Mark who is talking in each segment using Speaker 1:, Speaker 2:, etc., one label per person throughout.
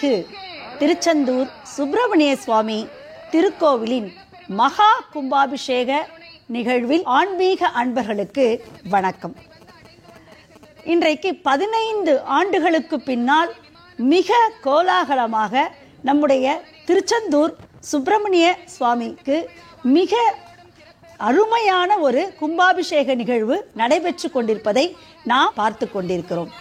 Speaker 1: அருள்மிகு திருச்செந்தூர் சுப்பிரமணிய சுவாமி திருக்கோவிலின் மகா கும்பாபிஷேக நிகழ்வில் ஆன்மீக அன்பர்களுக்கு வணக்கம். இன்றைக்கு 15 ஆண்டுகளுக்கு பின்னால் மிக கோலாகலமாக நம்முடைய திருச்செந்தூர் சுப்பிரமணிய சுவாமிக்கு மிக அருமையான ஒரு கும்பாபிஷேக நிகழ்வு நடைபெற்று கொண்டிருப்பதை நாம் பார்த்து கொண்டிருக்கிறோம்.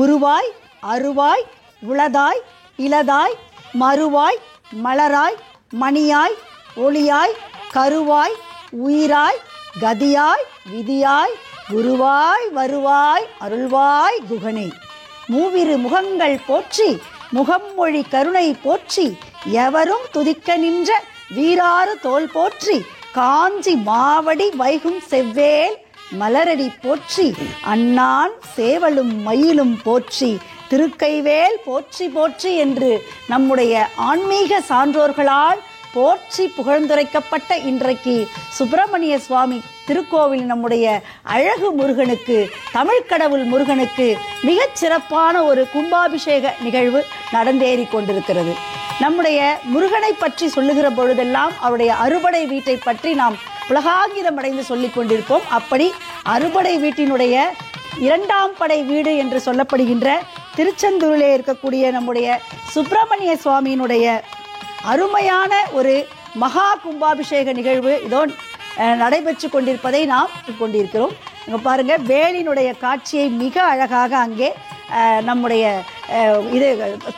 Speaker 1: உருவாய் அருவாய் உளதாய் இலதாய் மறுவாய் மலராய் மணியாய் ஒளியாய் கருவாய் உயிராய் கதியாய் விதியாய் குருவாய் வருவாய் அருள்வாய் குகனே. மூவிரு முகங்கள் போற்றி முகம்மொழி கருணை போற்றி எவரும் துதிக்க நின்ற வீராறு தோல் போற்றி காஞ்சி மாவடி வைகும் செவ்வேல் மலரடி போற்றி அண்ணான் சேவலும் மயிலும் போற்றி திருக்கைவேல் போற்றி போற்றி என்று நம்முடைய ஆன்மீக சான்றோர்களால் போற்றி புகழ்ந்துரைக்கப்பட்ட இன்றைக்கு சுப்பிரமணிய சுவாமி திருக்கோவில் நம்முடைய அழகு முருகனுக்கு, தமிழ்கடவுள் முருகனுக்கு மிகச் சிறப்பான ஒரு கும்பாபிஷேக நிகழ்வு நடந்தேறி கொண்டிருக்கிறது. நம்முடைய முருகனை பற்றி சொல்லுகிற பொழுதெல்லாம் அவருடைய அறுபடை வீட்டை பற்றி நாம் உலகாங்கிதம் அடைந்து சொல்லிக் கொண்டிருப்போம். அப்படி அறுபடை வீட்டினுடைய 2ஆம் படை வீடு என்று சொல்லப்படுகின்ற திருச்செந்தூரிலே இருக்கக்கூடிய நம்முடைய சுப்பிரமணிய சுவாமியினுடைய அருமையான ஒரு மகா கும்பாபிஷேக நிகழ்வு இதோ நடைபெற்று கொண்டிருப்பதை நாம் கொண்டிருக்கிறோம். இங்கே பாருங்கள், வேலினுடைய காட்சியை மிக அழகாக அங்கே நம்முடைய இது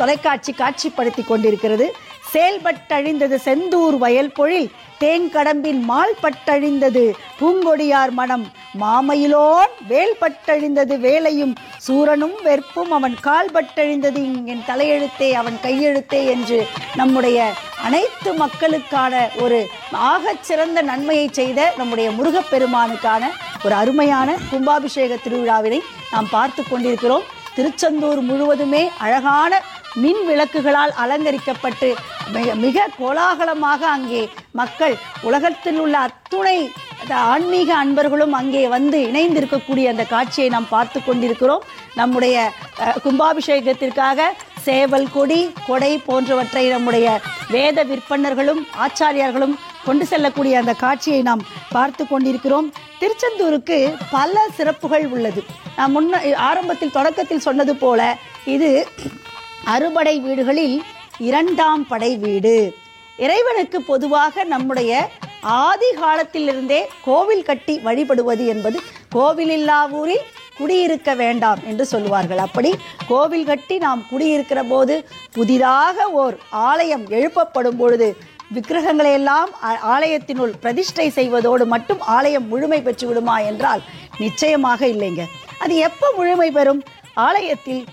Speaker 1: தொலைக்காட்சி காட்சிப்படுத்தி கொண்டிருக்கிறது. செயல்பட்டழிந்தது செந்தூர் வயல் பொழில் தேங்கடம்பின் மால் பட்டழிந்தது பூங்கொடியார் மனம் மாமயிலோன் வேல் பட்டழிந்தது வேலையும் சூரனும் வெற்பும் அவன் கால் பட்டழிந்தது என் தலையெழுத்தே அவன் கையெழுத்தே என்று நம்முடைய அனைத்து மக்களுக்கான ஒரு ஆகச்சிறந்த நன்மையை செய்த நம்முடைய முருகப்பெருமானுக்கான ஒரு அருமையான கும்பாபிஷேக திருவிழாவினை நாம் பார்த்து கொண்டிருக்கிறோம். திருச்செந்தூர் முழுவதுமே அழகான மின் விளக்குகளால் அலங்கரிக்கப்பட்டு மிக கோலாகலமாக அங்கே மக்கள், உலகத்தில் உள்ள அத்துணை ஆன்மீக அன்பர்களும் அங்கே வந்து இணைந்திருக்கக்கூடிய அந்த காட்சியை நாம் பார்த்து கொண்டிருக்கிறோம். நம்முடைய கும்பாபிஷேகத்திற்காக சேவல் கொடி கொடை போன்றவற்றை நம்முடைய வேத விற்பன்னர்களும் ஆச்சாரியார்களும் கொண்டு செல்லக்கூடிய அந்த காட்சியை நாம் பார்த்து கொண்டிருக்கிறோம். திருச்செந்தூருக்கு பல சிறப்புகள் உள்ளது. நான் ஆரம்பத்தில் தொடக்கத்தில் சொன்னது போல இது அறுபடை வீடுகளில் 2ஆம் படை வீடு. இறைவனுக்கு பொதுவாக நம்முடைய ஆதி காலத்திலிருந்தே கோவில் கட்டி வழிபடுவது என்பது கோவில் இல்லா ஊரில் குடியிருக்க வேண்டாம் என்று சொல்லுவார்கள். அப்படி கோவில் கட்டி நாம் குடியிருக்கிற போது புதிதாக ஓர் ஆலயம் எழுப்பப்படும் பொழுது விக்கிரகங்களை எல்லாம் ஆலயத்தினுள் பிரதிஷ்டை செய்வதோடு மட்டும் ஆலயம் முழுமை பெற்று விடுமா என்றால் நிச்சயமாக இல்லைங்க. அது எப்போ முழுமை பெறும்? ஆலயத்தில்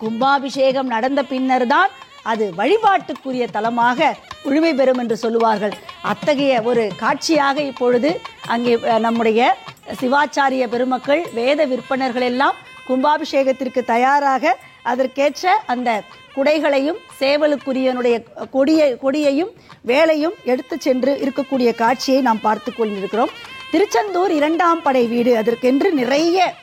Speaker 1: கும்பாபிஷேகம் நடந்த பின்னர் தான் அது வழிபாட்டுக்குரிய தலமாக முழுமை பெறும் என்று சொல்லுவார்கள். அத்தகைய ஒரு காட்சியாக இப்பொழுது அங்கே நம்முடைய சிவாச்சாரிய பெருமக்கள் வேத விற்பனர்கள் எல்லாம் கும்பாபிஷேகத்திற்கு தயாராக அதற்கேற்ற அந்த குடைகளையும் சேவலுக்குரியனுடைய கொடியையும் வேலையும் எடுத்து சென்று இருக்கக்கூடிய காட்சியை நாம் பார்த்து கொண்டிருக்கிறோம். திருச்செந்தூர் 2ஆம் படை வீடு, அதற்கென்று நிறைய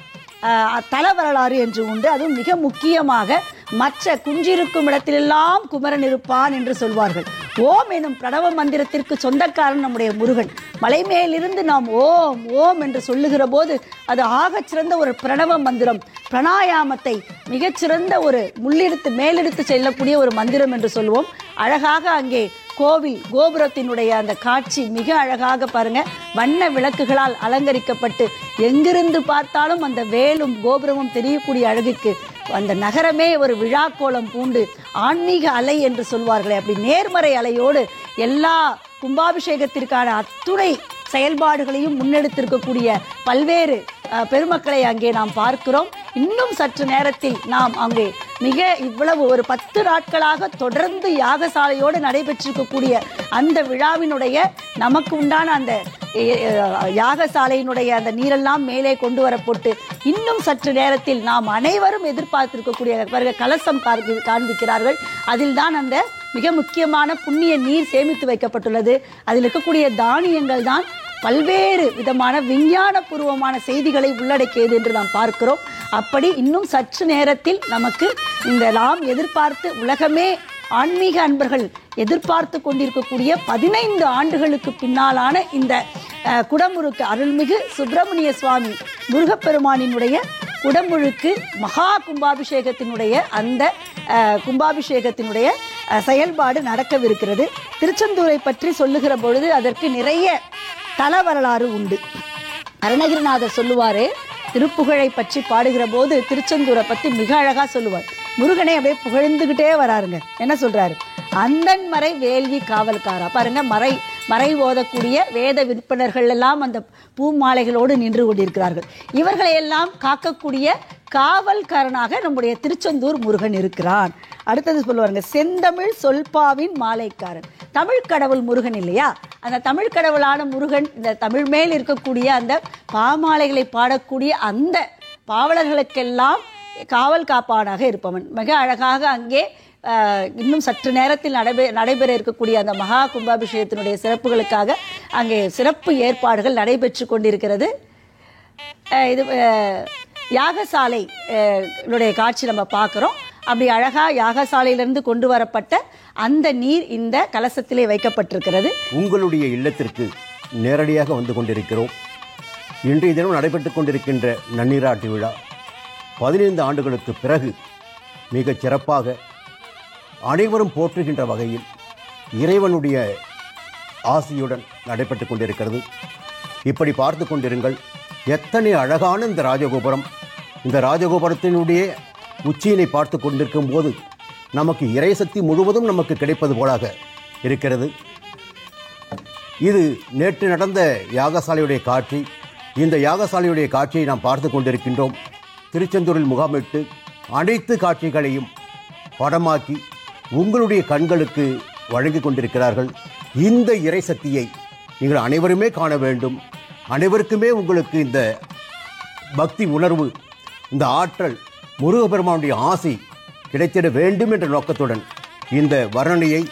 Speaker 1: தல வரலாறு என்று உண்டு. அதுவும் மிக முக்கியமாக மற்ற குஞ்சிருக்கும் இடத்திலெல்லாம் குமரன் இருப்பான் என்று சொல்வார்கள். ஓம் எனும் பிரணவ மந்திரத்திற்கு சொந்தக்காரன் நம்முடைய முருகன். மலைமேலிருந்து நாம் ஓம் ஓம் என்று சொல்லுகிற போது அது ஆகச்சிறந்த ஒரு பிரணவ மந்திரம், பிரணாயாமத்தை மிகச்சிறந்த ஒரு முள்ளெடுத்து மேலெடுத்து செல்லக்கூடிய ஒரு மந்திரம் என்று சொல்லுவோம். அழகாக அங்கே கோவில் கோபுரத்தினுடைய அந்த காட்சி மிக அழகாக பாருங்க, வண்ண விளக்குகளால் அலங்கரிக்கப்பட்டு எங்கிருந்து பார்த்தாலும் அந்த வேலும் கோபுரமும் தெரியக்கூடிய அழகுக்கு அந்த நகரமே ஒரு விழாக்கோலம் பூண்டு ஆன்மீக அலை என்று சொல்வார்களே, அப்படி நேர்மறை அலையோடு எல்லா கும்பாபிஷேகத்திற்கான அத்துணை செயல்பாடுகளையும் முன்னெடுத்திருக்கக்கூடிய பல்வேறு பெருமக்களை அங்கே நாம் பார்க்கிறோம். இன்னும் சற்று நேரத்தில் நாம் அங்கே மிக இவ்வளவு ஒரு 10 நாட்களாக தொடர்ந்து யாகசாலையோடு நடைபெற்றிருக்கக்கூடிய அந்த விழாவினுடைய நமக்கு உண்டான அந்த யாகசாலையினுடைய அந்த நீரெல்லாம் மேலே கொண்டு வரப்பட்டு இன்னும் சற்று நேரத்தில் நாம் அனைவரும் எதிர்பார்த்திருக்கக்கூடிய கலசம் காண்பிக்கிறார்கள். அதில் தான் அந்த மிக முக்கியமான புண்ணிய நீர் சேமித்து வைக்கப்பட்டுள்ளது. அதில் இருக்கக்கூடிய தானியங்கள் தான் பல்வேறு விதமான விஞ்ஞானபூர்வமான செய்திகளை உள்ளடக்கியது என்று நாம் பார்க்கிறோம். அப்படி இன்னும் சற்று நேரத்தில் நமக்கு இந்த நாம் எதிர்பார்த்து உலகமே ஆன்மீக அன்பர்கள் எதிர்பார்த்து கொண்டிருக்கக்கூடிய 15 ஆண்டுகளுக்கு பின்னாலான இந்த குடமுழுக்கு அருள்மிகு சுப்பிரமணிய சுவாமி முருகப்பெருமானினுடைய குடமுழுக்கு மகா கும்பாபிஷேகத்தினுடைய அந்த கும்பாபிஷேகத்தினுடைய செயல்பாடு நடக்கவிருக்கிறது. திருச்செந்தூரை பற்றி சொல்லுகிற பொழுது அதற்கு நிறைய தல வரலாறு உண்டு. அருணகிரிநாதர் சொல்லுவாரு, திருப்புகழை பற்றி பாடுகிற போது திருச்செந்தூரை பற்றி மிக அழகா சொல்லுவார். முருகனை அப்படியே புகழ்ந்துகிட்டே வராருங்க. என்ன சொல்றாரு? அந்தன் மறை வேள்வி காவல்காரா. பாருங்க, மறை ஓதக்கூடிய வேத விற்பனர்கள் எல்லாம் அந்த பூமாலைகளோடு நின்று கொண்டிருக்கிறார்கள். இவர்களை எல்லாம் காக்கக்கூடிய காவல்காரனாக நம்முடைய திருச்செந்தூர் முருகன் இருக்கிறான். அடுத்தது சொல்லுவாருங்க, செந்தமிழ் சொல்பாவின் மாலைக்காரன். தமிழ் கடவுள் முருகன் இல்லையா? அந்த தமிழ் கடவுளான முருகன் இந்த தமிழ் மேல் இருக்கக்கூடிய அந்த பாமாலைகளை பாடக்கூடிய அந்த பாவலர்களுக்கெல்லாம் காவல் காப்பானாக இருப்பவன். மிக அழகாக அங்கே இன்னும் சற்று நேரத்தில் நடைபெற இருக்கக்கூடிய அந்த மகா கும்பாபிஷேகத்தினுடைய சிறப்புகளுக்காக அங்கே சிறப்பு ஏற்பாடுகள் நடைபெற்று கொண்டிருக்கிறது. இது யாகசாலை காட்சி நம்ம பார்க்குறோம். அப்படி அழகா யாகசாலையிலிருந்து கொண்டு வரப்பட்ட அந்த நீர் இந்த கலசத்திலே வைக்கப்பட்டிருக்கிறது.
Speaker 2: உங்களுடைய இல்லத்திற்கு நேரடியாக வந்து கொண்டிருக்கிறோம். இன்றைய தினம் நடைபெற்றுக் கொண்டிருக்கின்ற நன்னீராட்டு விழா 15 ஆண்டுகளுக்கு பிறகு மிகச் சிறப்பாக அனைவரும் போற்றுகின்ற வகையில் இறைவனுடைய ஆசியுடன் நடைபெற்றுக் கொண்டிருக்கிறது. இப்படி பார்த்து கொண்டிருங்கள், எத்தனை அழகான இந்த ராஜகோபுரம். இந்த ராஜகோபுரத்தினுடைய உச்சியினை பார்த்து கொண்டிருக்கும் போது நமக்கு இறைசக்தி முழுவதும் நமக்கு கிடைப்பது போலாக இருக்கிறது. இது நேற்று நடந்த யாகசாலையுடைய காட்சி. இந்த யாகசாலையுடைய காட்சியை நாம் பார்த்து கொண்டிருக்கின்றோம். திருச்செந்தூரில் முகாமிட்டு அனைத்து காட்சிகளையும் படமாக்கி உங்களுடைய கண்களுக்கு வழங்கி கொண்டிருக்கிறார்கள். இந்த இறைசக்தியை நீங்கள் அனைவருமே காண வேண்டும். அனைவருக்குமே உங்களுக்கு இந்த பக்தி உணர்வு, இந்த ஆற்றல், முருகப்பெருமானுடைய ஆசி கிடைத்திட வேண்டும் என்ற நோக்கத்துடன் இந்த வர்ணனையை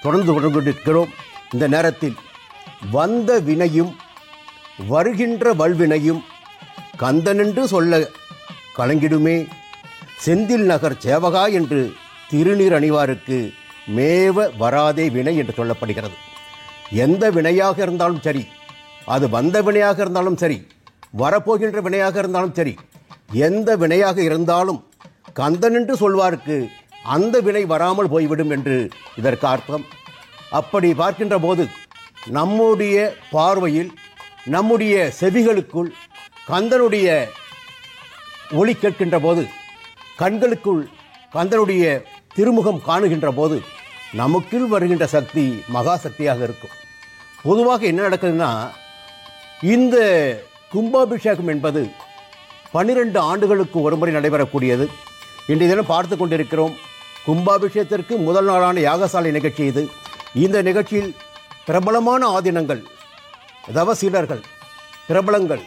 Speaker 2: தொடர்ந்து கொண்டிருக்கிறோம். இந்த நேரத்தில் வந்த வினையும் வருகின்ற வல்வினையும் கந்தனென்று சொல்ல கலங்கிடுமே, செந்தில் நகர் சேவகா என்று திருநீர் அணிவாருக்கு மேவ வராதே வினை என்று சொல்லப்படுகிறது. எந்த வினையாக இருந்தாலும் சரி, அது வந்த வினையாக இருந்தாலும் சரி, வரப்போகின்ற வினையாக இருந்தாலும் சரி, எந்த வினையாக இருந்தாலும் கந்தனென்று சொல்வாருக்கு அந்த வினை வராமல் போய்விடும் என்று இதற்கு அர்த்தம். அப்படி பார்க்கின்ற போது நம்முடைய பார்வையில், நம்முடைய செவிகளுக்குள் கந்தனுடைய ஒளி கேட்கின்ற போது, கண்களுக்குள் கந்தனுடைய திருமுகம் காணுகின்ற போது நமக்குள் வருகின்ற சக்தி மகா சக்தியாக இருக்கும். பொதுவாக என்ன நடக்குதுன்னா, இந்த கும்பாபிஷேகம் என்பது 12 ஆண்டுகளுக்கு ஒருமுறை நடைபெறக்கூடியது. இன்றைய தினம் பார்த்து கொண்டிருக்கிறோம். கும்பாபிஷேகத்திற்கு முதல் நாளான யாகசாலை நிகழ்ச்சி இது. இந்த நிகழ்ச்சியில் பிரபலமான ஆதீனங்கள், தவசீலர்கள், பிரபலங்கள்,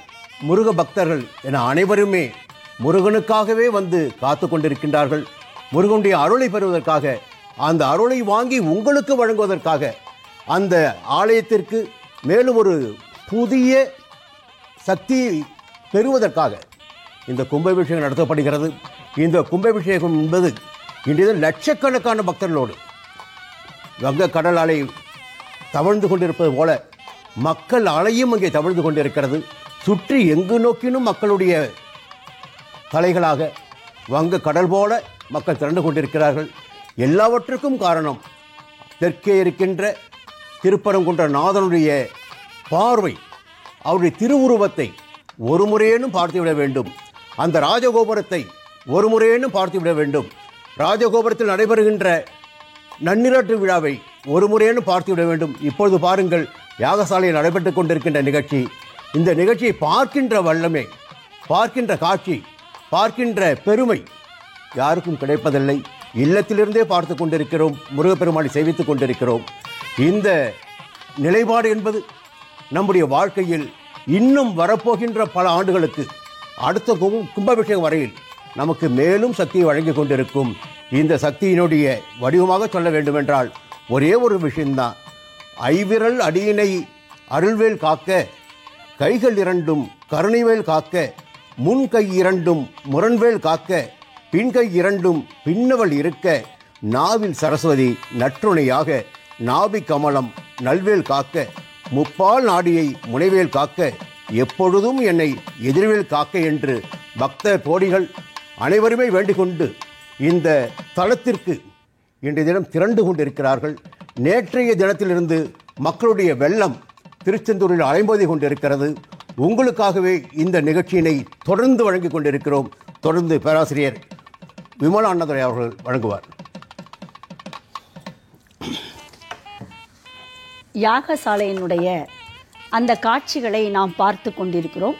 Speaker 2: முருக பக்தர்கள் என அனைவருமே முருகனுக்காகவே வந்து காத்து கொண்டிருக்கின்றார்கள். முருகனுடைய அருளை பெறுவதற்காக, அந்த அருளை வாங்கி உங்களுக்கு வழங்குவதற்காக, அந்த ஆலயத்திற்கு மேலும் ஒரு புதிய சக்தியை பெறுவதற்காக இந்த கும்பாபிஷேகம் நடத்தப்படுகிறது. இந்த கும்பாபிஷேகம் என்பது இன்றைய லட்சக்கணக்கான பக்தர்களோடு வங்க கடல் அலை தவழ்ந்து கொண்டிருப்பது போல மக்கள் அலையும் அங்கே தவழ்ந்து கொண்டிருக்கிறது. சுற்றி எங்கு நோக்கினும் மக்களுடைய தலைகளாக வங்க கடல் போல மக்கள் திரண்டு கொண்டிருக்கிறார்கள். எல்லாவற்றுக்கும் காரணம் தெற்கே இருக்கின்ற திருப்பரங்குன்ற நாதனுடைய பார்வை. அவருடைய திருவுருவத்தை ஒரு முறையேனும் பார்த்துவிட வேண்டும். அந்த ராஜகோபுரத்தை ஒரு முறையேனும் பார்த்துவிட வேண்டும். ராஜகோபுரத்தில் நடைபெறுகின்ற நன்னீராட்டு விழாவை ஒரு முறையேனும் பார்த்துவிட வேண்டும். இப்பொழுது பாருங்கள், யாகசாலையில் நடைபெற்றுக் கொண்டிருக்கின்ற நிகழ்ச்சி. இந்த நிகழ்ச்சியை பார்க்கின்ற வல்லமை, பார்க்கின்ற காட்சி, பார்க்கின்ற பெருமை யாருக்கும் கிடைப்பதில்லை. இல்லத்திலிருந்தே பார்த்து கொண்டிருக்கிறோம், முருகப்பெருமானை சேவித்துக் கொண்டிருக்கிறோம். இந்த நிலைப்பாடு என்பது நம்முடைய வாழ்க்கையில் இன்னும் வரப்போகின்ற பல ஆண்டுகளுக்கு, அடுத்த கும்பாபிஷேகம் வரையில் நமக்கு மேலும் சக்தியை வழங்கி கொண்டிருக்கும். இந்த சக்தியினுடைய வடிவமாக சொல்ல வேண்டுமென்றால் ஒரே ஒரு விஷயம்தான், ஐவிரல் அடியினை அருள்வேல் காக்க கைகள் இரண்டும் கருணைவேல் காக்க, முன் கை இரண்டும் முரண்வேல் காக்க, பின்கை இரண்டும் பின்னவள் இருக்க, நாவில் சரஸ்வதி நற்றுணையாக, நாபி கமலம் நல்வேல் காக்க, முப்பால் நாடியை முனைவேல் காக்க, எப்பொழுதும் என்னை எதிர்வேல் காக்க என்று பக்த கோடிகள் அனைவருமே வேண்டிக் கொண்டு இந்த தலத்திற்கு இன்றைய தினம் திரண்டு கொண்டிருக்கிறார்கள். நேற்றைய தினத்திலிருந்து மக்களுடைய வெள்ளம் திருச்செந்தூரில் அலைமோதி கொண்டிருக்கிறது. உங்களுக்காகவே இந்த நிகழ்ச்சியினை தொடர்ந்து வழங்கிக் கொண்டிருக்கிறோம். தொடர்ந்து பேராசிரியர் விமலா அண்ணாதுரை அவர்கள் வழங்குவார்.
Speaker 1: யாகசாலையினுடைய அந்த காட்சிகளை நாம் பார்த்து கொண்டிருக்கிறோம்.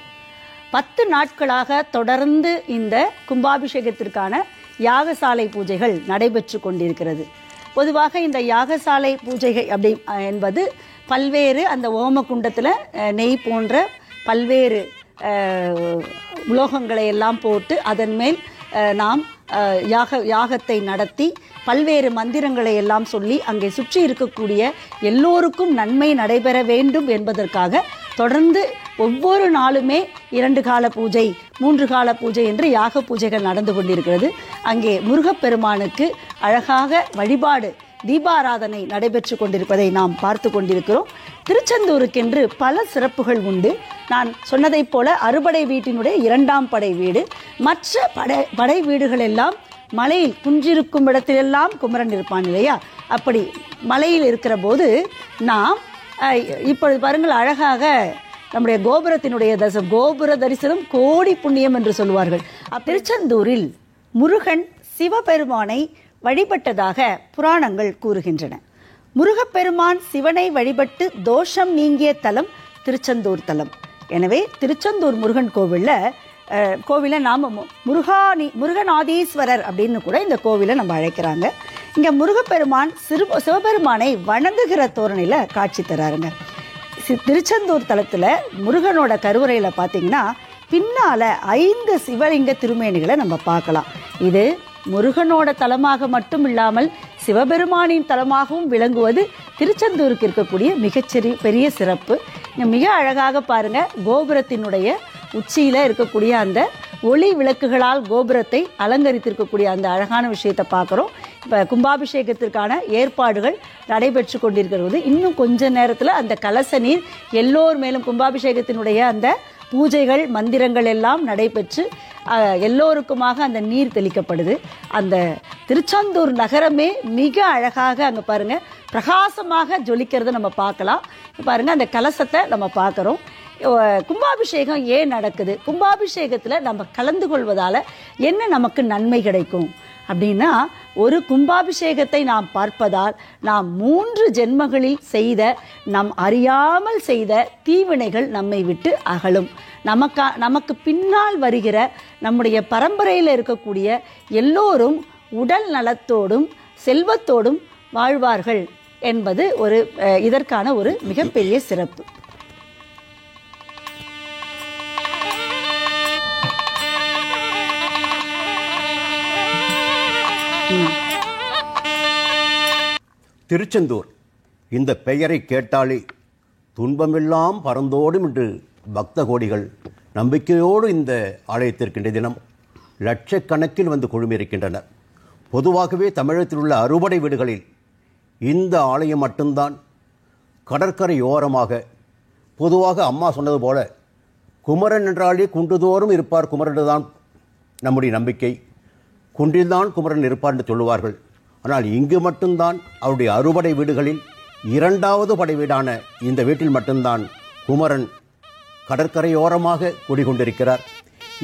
Speaker 1: 10 நாட்களாக தொடர்ந்து இந்த கும்பாபிஷேகத்திற்கான யாகசாலை பூஜைகள் நடைபெற்று கொண்டிருக்கிறது. பொதுவாக இந்த யாகசாலை பூஜைகள் அப்படி என்பது பல்வேறு அந்த ஓமகுண்டத்தில் நெய் போன்ற பல்வேறு உலோகங்களை எல்லாம் போட்டு அதன் மேல் நாம் யாகத்தை நடத்தி பல்வேறு மந்திரங்களை எல்லாம் சொல்லி அங்கே சுற்றி இருக்கக்கூடிய எல்லோருக்கும் நன்மை நடைபெற வேண்டும் என்பதற்காக தொடர்ந்து ஒவ்வொரு நாளுமே 2 கால பூஜை 3 கால பூஜை என்று யாக பூஜைகள் நடந்து கொண்டிருக்கிறது. அங்கே முருகப்பெருமானுக்கு அழகாக வழிபாடு தீபாராதனை நடைபெற்று கொண்டிருப்பதை நாம் பார்த்து கொண்டிருக்கிறோம். திருச்செந்தூருக்கென்று பல சிறப்புகள் உண்டு. நான் சொன்னதைப் போல அறுபடை வீட்டினுடைய 2ஆம் படை வீடு. மற்ற படை வீடுகள் எல்லாம் மலையில் குன்றிருக்கும் இடத்திலெல்லாம் குமரன் இருப்பான் இல்லையா? அப்படி மலையில் இருக்கிற போது நாம் இப்பொழுது பாருங்கள், அழகாக நம்முடைய கோபுரத்தினுடைய கோபுர தரிசனம் கோடி புண்ணியம் என்று சொல்லுவார்கள். திருச்செந்தூரில் முருகன் சிவபெருமானை வழிபட்டதாக புராணங்கள் கூறுகின்றன. முருகப்பெருமான் சிவனை வழிபட்டு தோஷம் நீங்கிய தலம் திருச்செந்தூர் தலம். எனவே திருச்செந்தூர் முருகன் கோவிலை நாம் முருகநாதீஸ்வரர் அப்படின்னு கூட இந்த கோவிலை நம்ம அழைக்கிறாங்க. இங்கே முருகப்பெருமான் சிவபெருமானை வணங்குகிற தோரணையில் காட்சி தராருங்க. திருச்செந்தூர் தலத்தில் முருகனோட கருவறையில் பார்த்தீங்கன்னா பின்னால் 5 சிவலிங்க திருமேனிகளை நம்ம பார்க்கலாம். இது முருகனோட தலமாக மட்டும் இல்லாமல் சிவபெருமானின் தலமாகவும் விளங்குவது திருச்செந்தூருக்கு இருக்கக்கூடிய பெரிய சிறப்பு. மிக அழகாக பாருங்க, கோபுரத்தினுடைய உச்சியில் இருக்கக்கூடிய அந்த ஒளி விளக்குகளால் கோபுரத்தை அலங்கரித்திருக்கக்கூடிய அந்த அழகான விஷயத்தை பார்க்குறோம். இப்போ கும்பாபிஷேகத்திற்கான ஏற்பாடுகள் நடைபெற்று கொண்டிருக்கிறது. இன்னும் கொஞ்ச நேரத்தில் அந்த கலச நீர் எல்லோர் மேலும் கும்பாபிஷேகத்தினுடைய அந்த பூஜைகள் மந்திரங்கள் எல்லாம் நடைபெற்று எல்லோருக்குமாக அந்த நீர் தெளிக்கப்படுது. அந்த திருச்செந்தூர் நகரமே மிக அழகாக அங்கே பாருங்கள் பிரகாசமாக ஜொலிக்கிறத நம்ம பார்க்கலாம். பாருங்கள், அந்த கலசத்தை நம்ம பார்க்குறோம். கும்பாபிஷேகம் ஏன் நடக்குது, கும்பாபிஷேகத்தில் நம்ம கலந்து கொள்வதால் என்ன நமக்கு நன்மை கிடைக்கும் அப்படின்னா, ஒரு கும்பாபிஷேகத்தை நாம் பார்ப்பதால் நாம் 3 ஜென்மங்களில் செய்த நம் அறியாமல் செய்த தீவினைகள் நம்மை விட்டு அகலும். நமக்கு பின்னால் வருகிற நம்முடைய பரம்பரையில் இருக்கக்கூடிய எல்லோரும் உடல் நலத்தோடும் செல்வத்தோடும் வாழ்வார்கள் என்பது இதற்கான ஒரு மிகப்பெரிய சிறப்பு.
Speaker 2: திருச்செந்தூர் இந்த பெயரை கேட்டாலே துன்பமெல்லாம் பறந்தோடும் என்று பக்த கோடிகள் நம்பிக்கையோடு இந்த ஆலயத்திற்கின்ற தினம் லட்சக்கணக்கில் வந்து குழுமியிருக்கின்றனர். பொதுவாகவே தமிழகத்தில் உள்ள அறுபடை வீடுகளில் இந்த ஆலயம் மட்டும்தான் கடற்கரை ஓரமாக, பொதுவாக அம்மா சொன்னது போல குமரன் என்றாலே குன்றுதோறும் இருப்பார் குமரன் தான் நம்முடைய நம்பிக்கை. குன்றில்தான் குமரன் இருப்பார் என்று சொல்லுவார்கள். ஆனால் இங்கு மட்டும்தான் அவருடைய அறுபடை வீடுகளில் 2வது படை வீடான இந்த வீட்டில் மட்டும்தான் குமரன் கடற்கரையோரமாக குடிகொண்டிருக்கிறார்.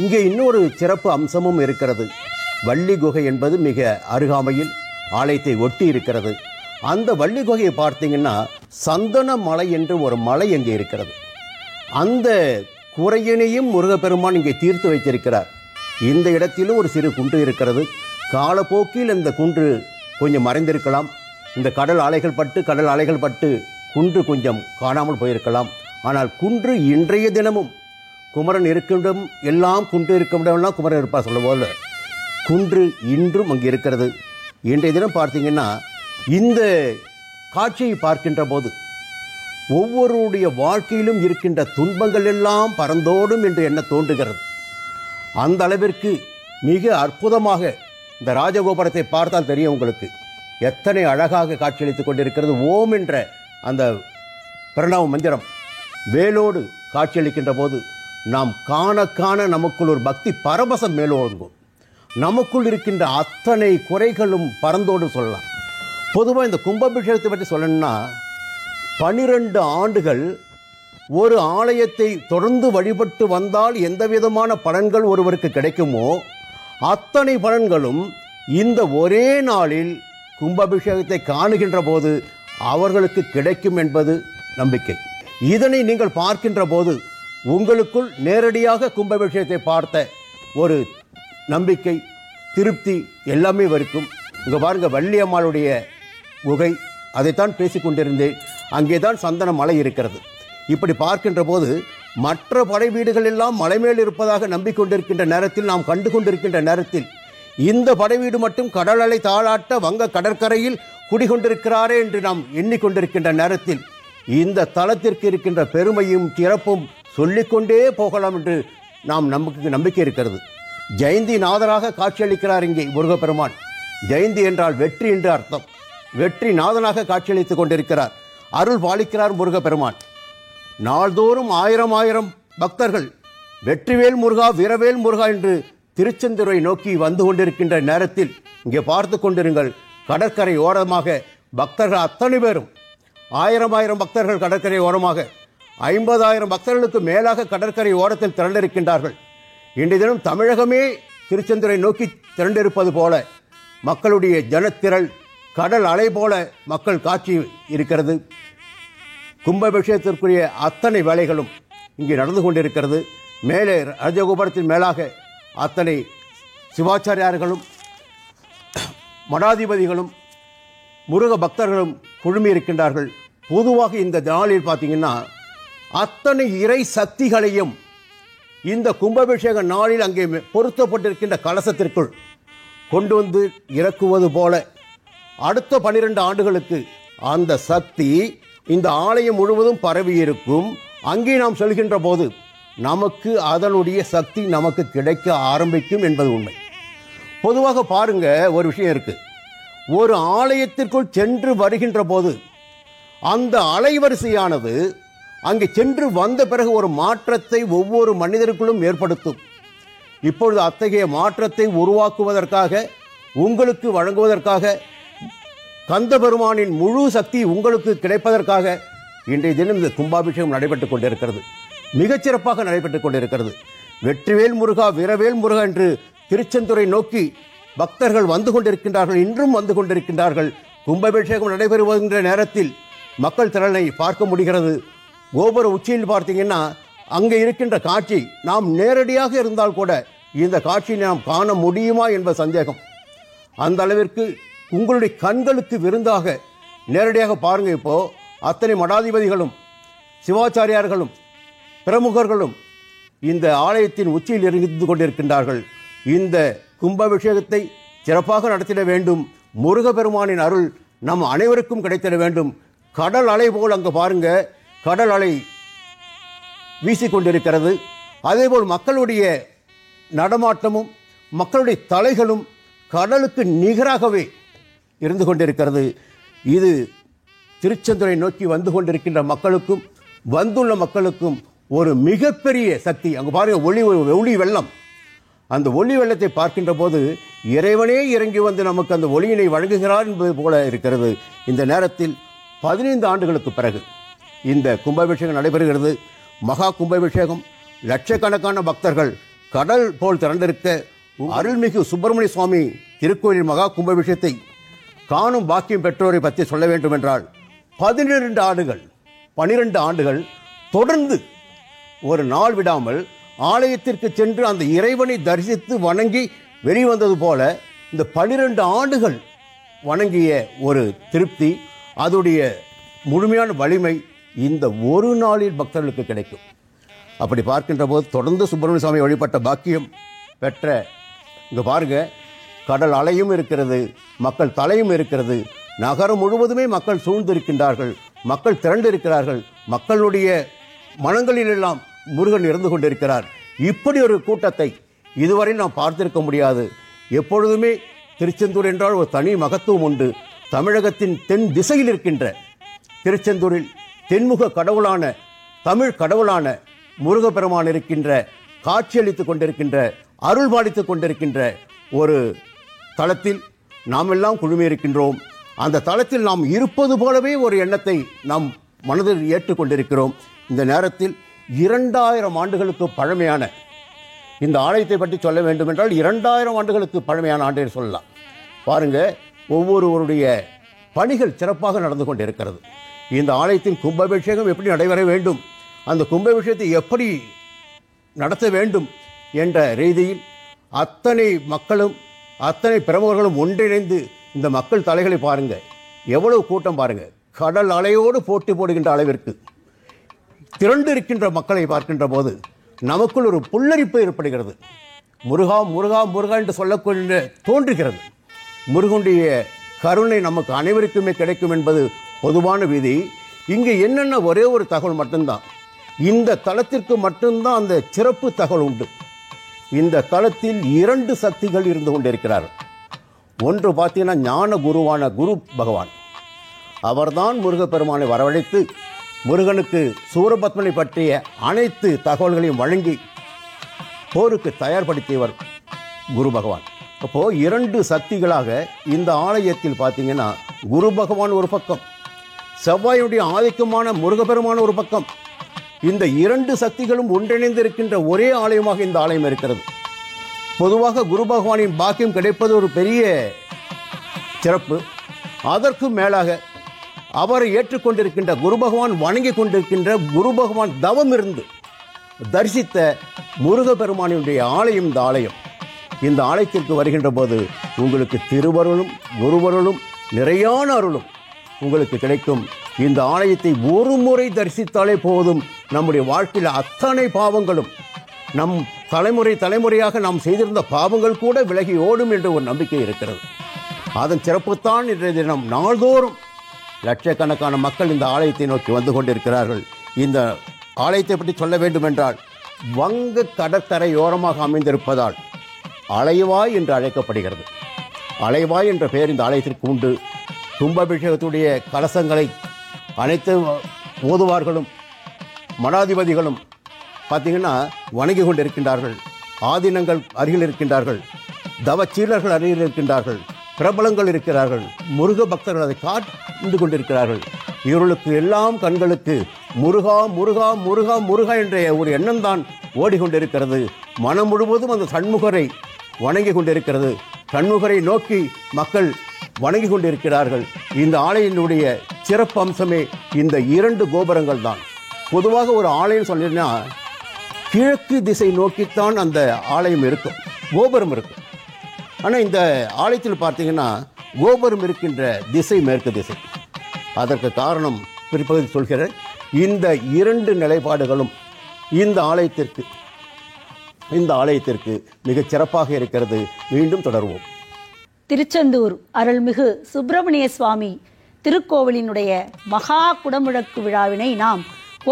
Speaker 2: இங்கே இன்னொரு சிறப்பு அம்சமும் இருக்கிறது. வள்ளி குகை என்பது மிக அருகாமையில் ஆலயத்தை ஒட்டி இருக்கிறது. அந்த வள்ளி குகையை பார்த்தீங்கன்னா சந்தன மலை என்று ஒரு மலை அங்கே இருக்கிறது. அந்த குறையினையும் முருகப்பெருமான் இங்கே தீர்த்து வைத்திருக்கிறார். இந்த இடத்திலும் ஒரு சிறு குன்று இருக்கிறது. காலப்போக்கில் இந்த குன்று கொஞ்சம் மறைந்திருக்கலாம். இந்த கடல் அலைகள் பட்டு குன்று கொஞ்சம் காணாமல் போயிருக்கலாம். ஆனால் குன்று இன்றைய தினமும் குமரன் இருக்கின்றும் எல்லாம் குன்று இருக்கின்றெல்லாம் குமரன் இருப்பார் சொல்லும்போது குன்று இன்றும் அங்கே இருக்கிறது. இன்றைய தினம் பார்த்தீங்கன்னா இந்த காட்சியை பார்க்கின்ற போது ஒவ்வொருடைய வாழ்க்கையிலும் இருக்கின்ற துன்பங்கள் எல்லாம் பறந்தோடும் என்று என்ன தோன்றுகிறது. அந்த அளவிற்கு மிக அற்புதமாக இந்த ராஜகோபுரத்தை பார்த்தால் தெரியும் உங்களுக்கு எத்தனை அழகாக காட்சியளித்துக் கொண்டிருக்கிறது. ஓம் என்ற அந்த பிரணவ மந்திரம் வேலோடு காட்சியளிக்கின்ற போது நாம் காண காண நமக்குள் ஒரு பக்தி பரவசம் மேலோங்கும். நமக்குள் இருக்கின்ற அத்தனை குறைகளும் பறந்தோடு சொல்லலாம். பொதுவாக இந்த கும்பாபிஷேகத்தை பற்றி சொல்லணும்னா 12 ஆண்டுகள் ஒரு ஆலயத்தை தொடர்ந்து வழிபட்டு வந்தால் எந்த விதமான பலன்கள் ஒருவருக்கு கிடைக்குமோ அத்தனை பலன்களும் இந்த ஒரே நாளில் கும்பாபிஷேகத்தை காணுகின்ற போது அவர்களுக்கு கிடைக்கும் என்பது நம்பிக்கை. இதனை நீங்கள் பார்க்கின்ற போது உங்களுக்குள் நேரடியாக கும்பாபிஷேகத்தை பார்த்த ஒரு நம்பிக்கை, திருப்தி எல்லாமே இருக்கும். இங்கே பாருங்க, வள்ளியம்மாளுடைய குகை, அதைத்தான் பேசிக்கொண்டிருந்தேன். அங்கே தான் சந்தன மலை இருக்கிறது. இப்படி பார்க்கின்ற போது மற்ற படை வீடுகள் எல்லாம் மலை மேல் இருப்பதாக நம்பிக்கொண்டிருக்கின்ற நேரத்தில், நாம் கண்டு கொண்டிருக்கின்ற நேரத்தில் இந்த படை வீடு மட்டும் கடல் அலை தாளாட்ட வங்க கடற்கரையில் குடிகொண்டிருக்கிறாரே என்று நாம் எண்ணிக்கொண்டிருக்கின்ற நேரத்தில் இந்த தலத்திற்கு இருக்கின்ற பெருமையும் சிறப்பும் சொல்லிக்கொண்டே போகலாம் என்று நமக்கு நம்பிக்கை இருக்கிறது. ஜெயந்தி நாதராக காட்சியளிக்கிறார் இங்கே முருகப்பெருமான். ஜெயந்தி என்றால் வெற்றி என்று அர்த்தம். வெற்றி நாதனாக காட்சியளித்துக் கொண்டிருக்கிறார், அருள் பாலிக்கிறார் முருகப்பெருமான். நாள்தோறும் 1000 பக்தர்கள் வெற்றிவேல் முருகா வீரவேல் முருகா என்று திருச்செந்தூரை நோக்கி வந்து கொண்டிருக்கின்ற நேரத்தில் இங்கே பார்த்து கொண்டிருங்கள், கடற்கரை ஓரமாக பக்தர்கள் அத்தனை பேரும் 1000 பக்தர்கள் கடற்கரை ஓரமாக 50,000 பக்தர்களுக்கு மேலாக கடற்கரை ஓரத்தில் திரண்டிருக்கின்றார்கள். இன்றைய தினம் தமிழகமே திருச்செந்தூரை நோக்கி திரண்டிருப்பது போல மக்களுடைய ஜனத்திரள் கடல் அலை போல மக்கள் காட்சி இருக்கிறது. கும்பாபிஷேகத்திற்குரிய அத்தனை வேலைகளும் இங்கே நடந்து கொண்டிருக்கிறது. மேலே ராஜகோபுரத்தின் மேலாக அத்தனை சிவாச்சாரியார்களும் மடாதிபதிகளும் முருக பக்தர்களும் குழுமி இருக்கின்றார்கள். பொதுவாக இந்த நாளில் பார்த்தீங்கன்னா அத்தனை இறை சக்திகளையும் இந்த கும்பாபிஷேக நாளில் அங்கே பொருத்தப்பட்டிருக்கின்ற கலசத்திற்குள் கொண்டு வந்து இறக்குவது போல அடுத்த 12 ஆண்டுகளுக்கு அந்த சக்தி இந்த ஆலயம் முழுவதும் பரவி இருக்கும். அங்கே நாம் செல்கின்ற போது நமக்கு அதனுடைய சக்தி நமக்கு கிடைக்க ஆரம்பிக்கும் என்பது உண்மை. பொதுவாக பாருங்க, ஒரு விஷயம் இருக்கு. ஒரு ஆலயத்திற்குள் சென்று வருகின்ற போது அந்த அலைவரிசையானது அங்கே சென்று வந்த பிறகு ஒரு மாற்றத்தை ஒவ்வொரு மனிதருக்குள்ளும் ஏற்படுத்தும். இப்பொழுது அத்தகைய மாற்றத்தை உருவாக்குவதற்காக, உங்களுக்கு வழங்குவதற்காக, கந்த பெருமானின் முழு சக்தி உங்களுக்கு கிடைப்பதற்காக இன்றைய தினம் இந்த கும்பாபிஷேகம் நடைபெற்றுக் கொண்டிருக்கிறது. மிகச்சிறப்பாக நடைபெற்றுக் கொண்டிருக்கிறது. வெற்றிவேல் முருகா வீரவேல் முருகா என்று திருச்செந்தூரை நோக்கி பக்தர்கள் வந்து கொண்டிருக்கின்றார்கள், இன்றும் வந்து கொண்டிருக்கின்றார்கள். கும்பாபிஷேகம் நடைபெறுகின்ற நேரத்தில் மக்கள் திரளை பார்க்க முடிகிறது. கோபுர உச்சியில் பார்த்தீங்கன்னா அங்கே இருக்கின்ற காட்சி நாம் நேரடியாக இருந்தால் கூட இந்த காட்சியை நாம் காண முடியுமா என்ப சந்தேகம். அந்த அளவிற்கு உங்களுடைய கண்களுக்கு விருந்தாக நேரடியாக பாருங்க. இப்போ அத்தனை மடாதிபதிகளும் சிவாச்சாரியார்களும் பிரமுகர்களும் இந்த ஆலயத்தின் உச்சியில் இருந்து கொண்டிருக்கின்றார்கள். இந்த கும்பாபிஷேகத்தை சிறப்பாக நடத்திட வேண்டும். முருகப்பெருமானின் அருள் நம் அனைவருக்கும் கிடைத்திட வேண்டும். கடல் அலை போல் அங்கே பாருங்க, கடல் அலை வீசிக்கொண்டிருக்கிறது. அதேபோல் மக்களுடைய நடமாட்டமும் மக்களுடைய தலைகளும் கடலுக்கு நிகராகவே இருந்து கொண்டிருக்கிறது. இது திருச்செந்தூரை நோக்கி வந்து கொண்டிருக்கின்ற மக்களுக்கும் வந்துள்ள மக்களுக்கும் ஒரு மிகப்பெரிய சக்தி. அங்கே பாருங்க, ஒளி வெள்ளம். அந்த ஒளி வெள்ளத்தை பார்க்கின்ற போது இறைவனே இறங்கி வந்து நமக்கு அந்த ஒளியினை வழங்குகிறார் என்பது போல இருக்கிறது. இந்த நேரத்தில் 15 ஆண்டுகளுக்கு பிறகு இந்த கும்பாபிஷேகம் நடைபெறுகிறது. மகா கும்பாபிஷேகம். லட்சக்கணக்கான பக்தர்கள் கடல் போல் திரண்டிருக்க அருள்மிகு சுப்பிரமணிய சுவாமி திருக்கோயில் மகா கும்பாபிஷேகத்தை காணும் பாக்கியம் பெற்றோரை பற்றி சொல்ல வேண்டும் என்றால் 12 ஆண்டுகள் தொடர்ந்து ஒரு நாள் விடாமல் ஆலயத்திற்கு சென்று அந்த இறைவனை தரிசித்து வணங்கி வெளிவந்தது போல இந்த 12 ஆண்டுகள் வணங்கிய ஒரு திருப்தி, அதோடைய முழுமையான வலிமை இந்த ஒரு நாளில் பக்தர்களுக்கு கிடைக்கும். அப்படி பார்க்கின்ற போது தொடர்ந்து சுப்பிரமணிய சுவாமி வழிபட்ட பாக்கியம் பெற்ற இங்கே பாருங்க, கடல் அலையும் இருக்கிறது, மக்கள் தலையும் இருக்கிறது, நகரம் முழுவதுமே மக்கள் சூழ்ந்திருக்கின்றார்கள், மக்கள் திரண்டிருக்கிறார்கள். மக்களுடைய மனங்களிலெல்லாம் முருகன் இருந்து கொண்டிருக்கிறார். இப்படி ஒரு கூட்டத்தை இதுவரை நாம் பார்த்திருக்க முடியாது. எப்பொழுதுமே திருச்செந்தூர் என்றால் ஒரு தனி மகத்துவம் உண்டு. தமிழகத்தின் தென் திசையில் இருக்கின்ற திருச்செந்தூரில் தென்முக கடவுளான தமிழ் கடவுளான முருகப்பெருமான் இருக்கின்ற, காட்சியளித்துக் கொண்டிருக்கின்ற, அருள் பாலித்துக் கொண்டிருக்கின்ற ஒரு தளத்தில் நாம் எல்லாம் குழுமியிருக்கின்றோம். அந்த தளத்தில் நாம் இருப்பது போலவே ஒரு எண்ணத்தை நாம் மனதில் ஏற்றுக்கொண்டிருக்கிறோம். இந்த நேரத்தில் 2000 ஆண்டுகளுக்கு பழமையான இந்த ஆலயத்தை பற்றி சொல்ல வேண்டும் என்றால் 2000 ஆண்டுகளுக்கு பழமையான ஆண்டை சொல்லலாம். பாருங்க, ஒவ்வொருவருடைய பணிகள் சிறப்பாக நடந்து கொண்டிருக்கிறது. இந்த ஆலயத்தின் கும்பாபிஷேகம் எப்படி நடைபெற வேண்டும், அந்த கும்பாபிஷேகத்தை எப்படி நடத்த வேண்டும் என்ற ரீதியில் அத்தனை மக்களும் அத்தனை பிரமுகர்களும் ஒன்றிணைந்து இந்த மக்கள் தலைகளை பாருங்க, எவ்வளவு கூட்டம் பாருங்க. கடல் அலையோடு போட்டி போடுகின்ற அளவிற்கு திரண்டு இருக்கின்ற மக்களை பார்க்கின்ற போது நமக்குள் ஒரு புல்லரிப்பு ஏற்படுகிறது. முருகா முருகா முருகா என்று சொல்லக்கூடிய தோன்றுகிறது. முருகனுடைய கருணை நமக்கு அனைவருக்குமே கிடைக்கும் என்பது பொதுவான விதி. இங்கே என்னென்ன ஒரே ஒரு தகவல் மட்டும்தான், இந்த தலத்திற்கு மட்டும்தான் அந்த சிறப்பு தகவல் உண்டு. இந்த தலத்தில் 2 சக்திகள் இருந்து கொண்டிருக்கிறார்கள். ஒன்று பார்த்தீங்கன்னா ஞான குருவான குரு பகவான். அவர்தான் முருகப்பெருமானை வரவழைத்து முருகனுக்கு சூரபத்மனை பற்றிய அனைத்து தகவல்களையும் வழங்கி போருக்கு தயார்படுத்தியவர் குரு பகவான். அப்போ 2 சக்திகளாக இந்த ஆலயத்தில் பார்த்தீங்கன்னா குரு பகவான் ஒரு பக்கம், செவ்வாயுடைய ஆதிக்கமான முருகப்பெருமான ஒரு பக்கம். இந்த 2 சக்திகளும் ஒன்றிணைந்து இருக்கின்ற ஒரே ஆலயமாக இந்த ஆலயம் இருக்கிறது. பொதுவாக குரு பகவானின் பாக்கியம் கிடைப்பது ஒரு பெரிய சிறப்பு. அதற்கும் மேலாக அவரை ஏற்றுக்கொண்டிருக்கின்ற குரு பகவான் வணங்கி கொண்டிருக்கின்ற குரு பகவான் தவம் இருந்து தரிசித்த முருகப்பெருமானுடைய ஆலயம் இந்த ஆலயம். இந்த ஆலயத்திற்கு வருகின்ற போது உங்களுக்கு திருவருளும் குருவருளும் நிறையான அருளும் உங்களுக்கு கிடைக்கும். இந்த ஆலயத்தை ஒரு முறை தரிசித்தாலே போதும், நம்முடைய வாழ்க்கையில் அத்தனை பாவங்களும், நம் தலைமுறையாக நாம் செய்திருந்த பாவங்கள் கூட விலகி ஓடும் என்ற ஒரு நம்பிக்கை இருக்கிறது. அதன் சிறப்புத்தான் இன்றைய தினம் நாள்தோறும் லட்சக்கணக்கான மக்கள் இந்த ஆலயத்தை நோக்கி வந்து கொண்டிருக்கிறார்கள். இந்த ஆலயத்தை பற்றி சொல்ல வேண்டும் என்றால் வங்க கடற்கரையோரமாக அமைந்திருப்பதால் அலைவாய் என்று அழைக்கப்படுகிறது. அலைவாய் என்ற பெயர் இந்த ஆலயத்திற்கு உண்டு. கும்பாபிஷேகத்துடைய கலசங்களை அனைத்து ஓதுவார்களும் மடாதிபதிகளும் பார்த்தீங்கன்னா வணங்கி கொண்டிருக்கின்றார்கள். ஆதீனங்கள் அருகில் இருக்கின்றார்கள், தவச்சீலர்கள் அருகில் இருக்கின்றார்கள், பிரபலங்கள் இருக்கிறார்கள், முருக பக்தர்கள் அதை காண்டு கொண்டிருக்கிறார்கள். இவர்களுக்கு எல்லாம் கண்களுக்கு முருகா முருகா முருகா முருகா என்ற ஒரு எண்ணம் தான் ஓடிக்கொண்டிருக்கிறது. மனம் முழுவதும் அந்த சண்முகரை வணங்கி கொண்டிருக்கிறது. சண்முகரை நோக்கி மக்கள் வணங்கி கொண்டிருக்கிறார்கள். இந்த ஆலயினுடைய சிறப்பு அம்சமே இந்த 2 கோபுரங்கள் தான். பொதுவாக ஒரு ஆலயம் சொன்னீங்கன்னா கிழக்கு திசை நோக்கித்தான் அந்த ஆலயம் இருக்கும், கோபுரம் இருக்கும். ஆனால் இந்த ஆலயத்தில் பார்த்தீங்கன்னா கோபுரம் இருக்கின்ற திசை மேற்கு திசை. அதற்கு காரணம் பிற்பகுதி சொல்கிறேன். இந்த 2 நிலைப்பாடுகளும் இந்த ஆலயத்திற்கு மிகச் சிறப்பாக இருக்கிறது. மீண்டும் தொடர்வோம்.
Speaker 1: திருச்செந்தூர் அருள்மிகு சுப்பிரமணிய சுவாமி திருக்கோவிலினுடைய மகா குடமுழக்கு விழாவினை நாம்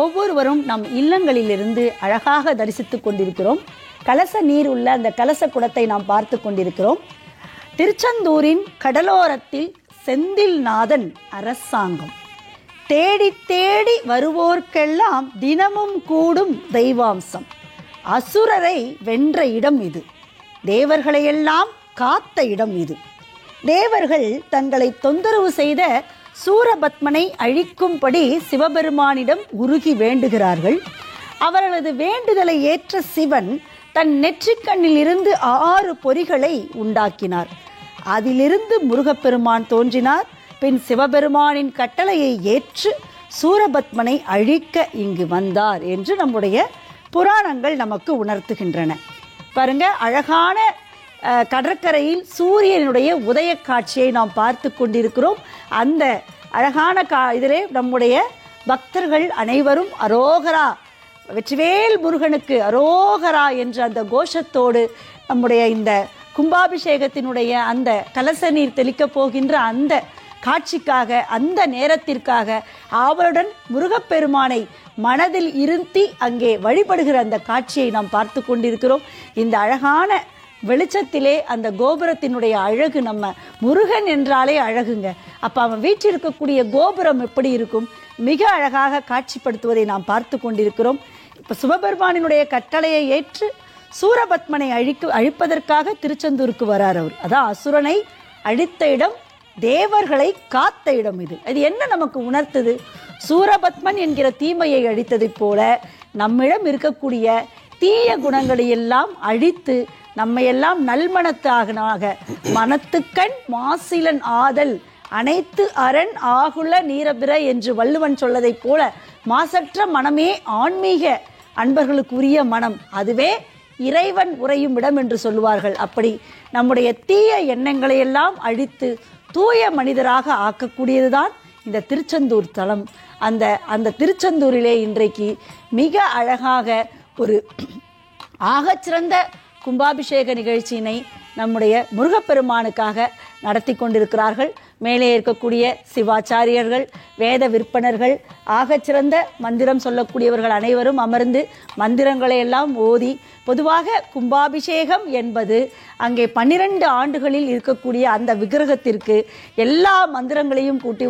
Speaker 1: ஒவ்வொருவரும் நம் இல்லங்களிலிருந்து அழகாக தரிசித்துக் கொண்டிருக்கிறோம். கலச நீர் உள்ள அந்த கலச குடத்தை நாம் பார்த்து கொண்டிருக்கிறோம். திருச்செந்தூரின் கடலோரத்தில் செந்தில்நாதன் அரசாங்கம் தேடி தேடி வருவோர்க்கெல்லாம் தினமும் கூடும் தெய்வாம்சம். அசுரரை வென்ற இடம் இது, தேவர்களையெல்லாம் காத்த இடம் இது. தேவர்கள் தங்களை தொந்தரவு செய்த சூரபத்மனை அழிக்கும்படி சிவபெருமானிடம் உருகி வேண்டுகிறார்கள். அவர்களது வேண்டுதலை ஏற்ற சிவன் தன் நெற்றிக்கண்ணில் இருந்து 6 பொறிகளை உண்டாக்கினார். அதிலிருந்து முருகப்பெருமான் தோன்றினார். பின் சிவபெருமானின் கட்டளையை ஏற்று சூரபத்மனை அழிக்க இங்கு வந்தார் என்று நம்முடைய புராணங்கள் நமக்கு உணர்த்துகின்றன. பாருங்க, அழகான கடற்கரையில் சூரியனுடைய உதய காட்சியை நாம் பார்த்து கொண்டிருக்கிறோம். அந்த அழகான இதிலே நம்முடைய பக்தர்கள் அனைவரும் அரோகரா, வெற்றிவேல் முருகனுக்கு அரோகரா என்ற அந்த கோஷத்தோடு நம்முடைய இந்த கும்பாபிஷேகத்தினுடைய அந்த கலச நீர் தெளிக்கப் போகின்ற அந்த காட்சிக்காக, அந்த நேரத்திற்காக ஆவலுடன் முருகப்பெருமானை மனதில் இருத்தி அங்கே வழிபடுகிற அந்த காட்சியை நாம் பார்த்து கொண்டிருக்கிறோம். இந்த அழகான வெளிச்சத்திலே அந்த கோபுரத்தினுடைய அழகு, நம்ம முருகன் என்றாலே அழகுங்க. அப்போ அவன் வீட்டில் இருக்கக்கூடிய கோபுரம் எப்படி இருக்கும், மிக அழகாக காட்சிப்படுத்துவதை நாம் பார்த்து கொண்டிருக்கிறோம். இப்போ சிவபெருமானினுடைய கட்டளையை ஏற்று சூரபத்மனை அழிப்பதற்காக திருச்செந்தூருக்கு வரார் அவர். அதான் அசுரனை அழித்த இடம், தேவர்களை காத்த இடம். இது என்ன நமக்கு உணர்த்துது? சூரபத்மன் என்கிற தீமையை அழித்ததை போல நம்மிடம் இருக்கக்கூடிய தீய குணங்களை எல்லாம் அழித்து நம்மையெல்லாம் நல்மனத்தாக மனத்துக்கண் மாசிலன் ஆதல் அனைத்து அரண் ஆகுல நீரபிற என்று வள்ளுவன் சொல்லதைப் போல மாசற்ற மனமே ஆன்மீக அன்பர்களுக்குரிய மனம், அதுவே இறைவன் உறையும் இடம் என்று சொல்லுவார்கள். அப்படி நம்முடைய தீய எண்ணங்களை எல்லாம் அழித்து தூய மனிதராக ஆக்கக்கூடியதுதான் இந்த திருச்செந்தூர் தலம். அந்த திருச்செந்தூரிலே இன்றைக்கு மிக அழகாக ஒரு ஆகச்சிறந்த கும்பாபிஷேக நிகழ்ச்சியினை நம்முடைய முருகப்பெருமானுக்காக நடத்தி கொண்டிருக்கிறார்கள். மேலே இருக்கக்கூடிய சிவாச்சாரியர்கள், வேத விற்பனர்கள், ஆகச்சிறந்த மந்திரம் சொல்லக்கூடியவர்கள் அனைவரும் அமர்ந்து மந்திரங்களை எல்லாம் ஓதி, பொதுவாக கும்பாபிஷேகம் என்பது அங்கே 12 ஆண்டுகளில் இருக்கக்கூடிய அந்த விக்கிரகத்திற்கு எல்லா மந்திரங்களையும் கூட்டி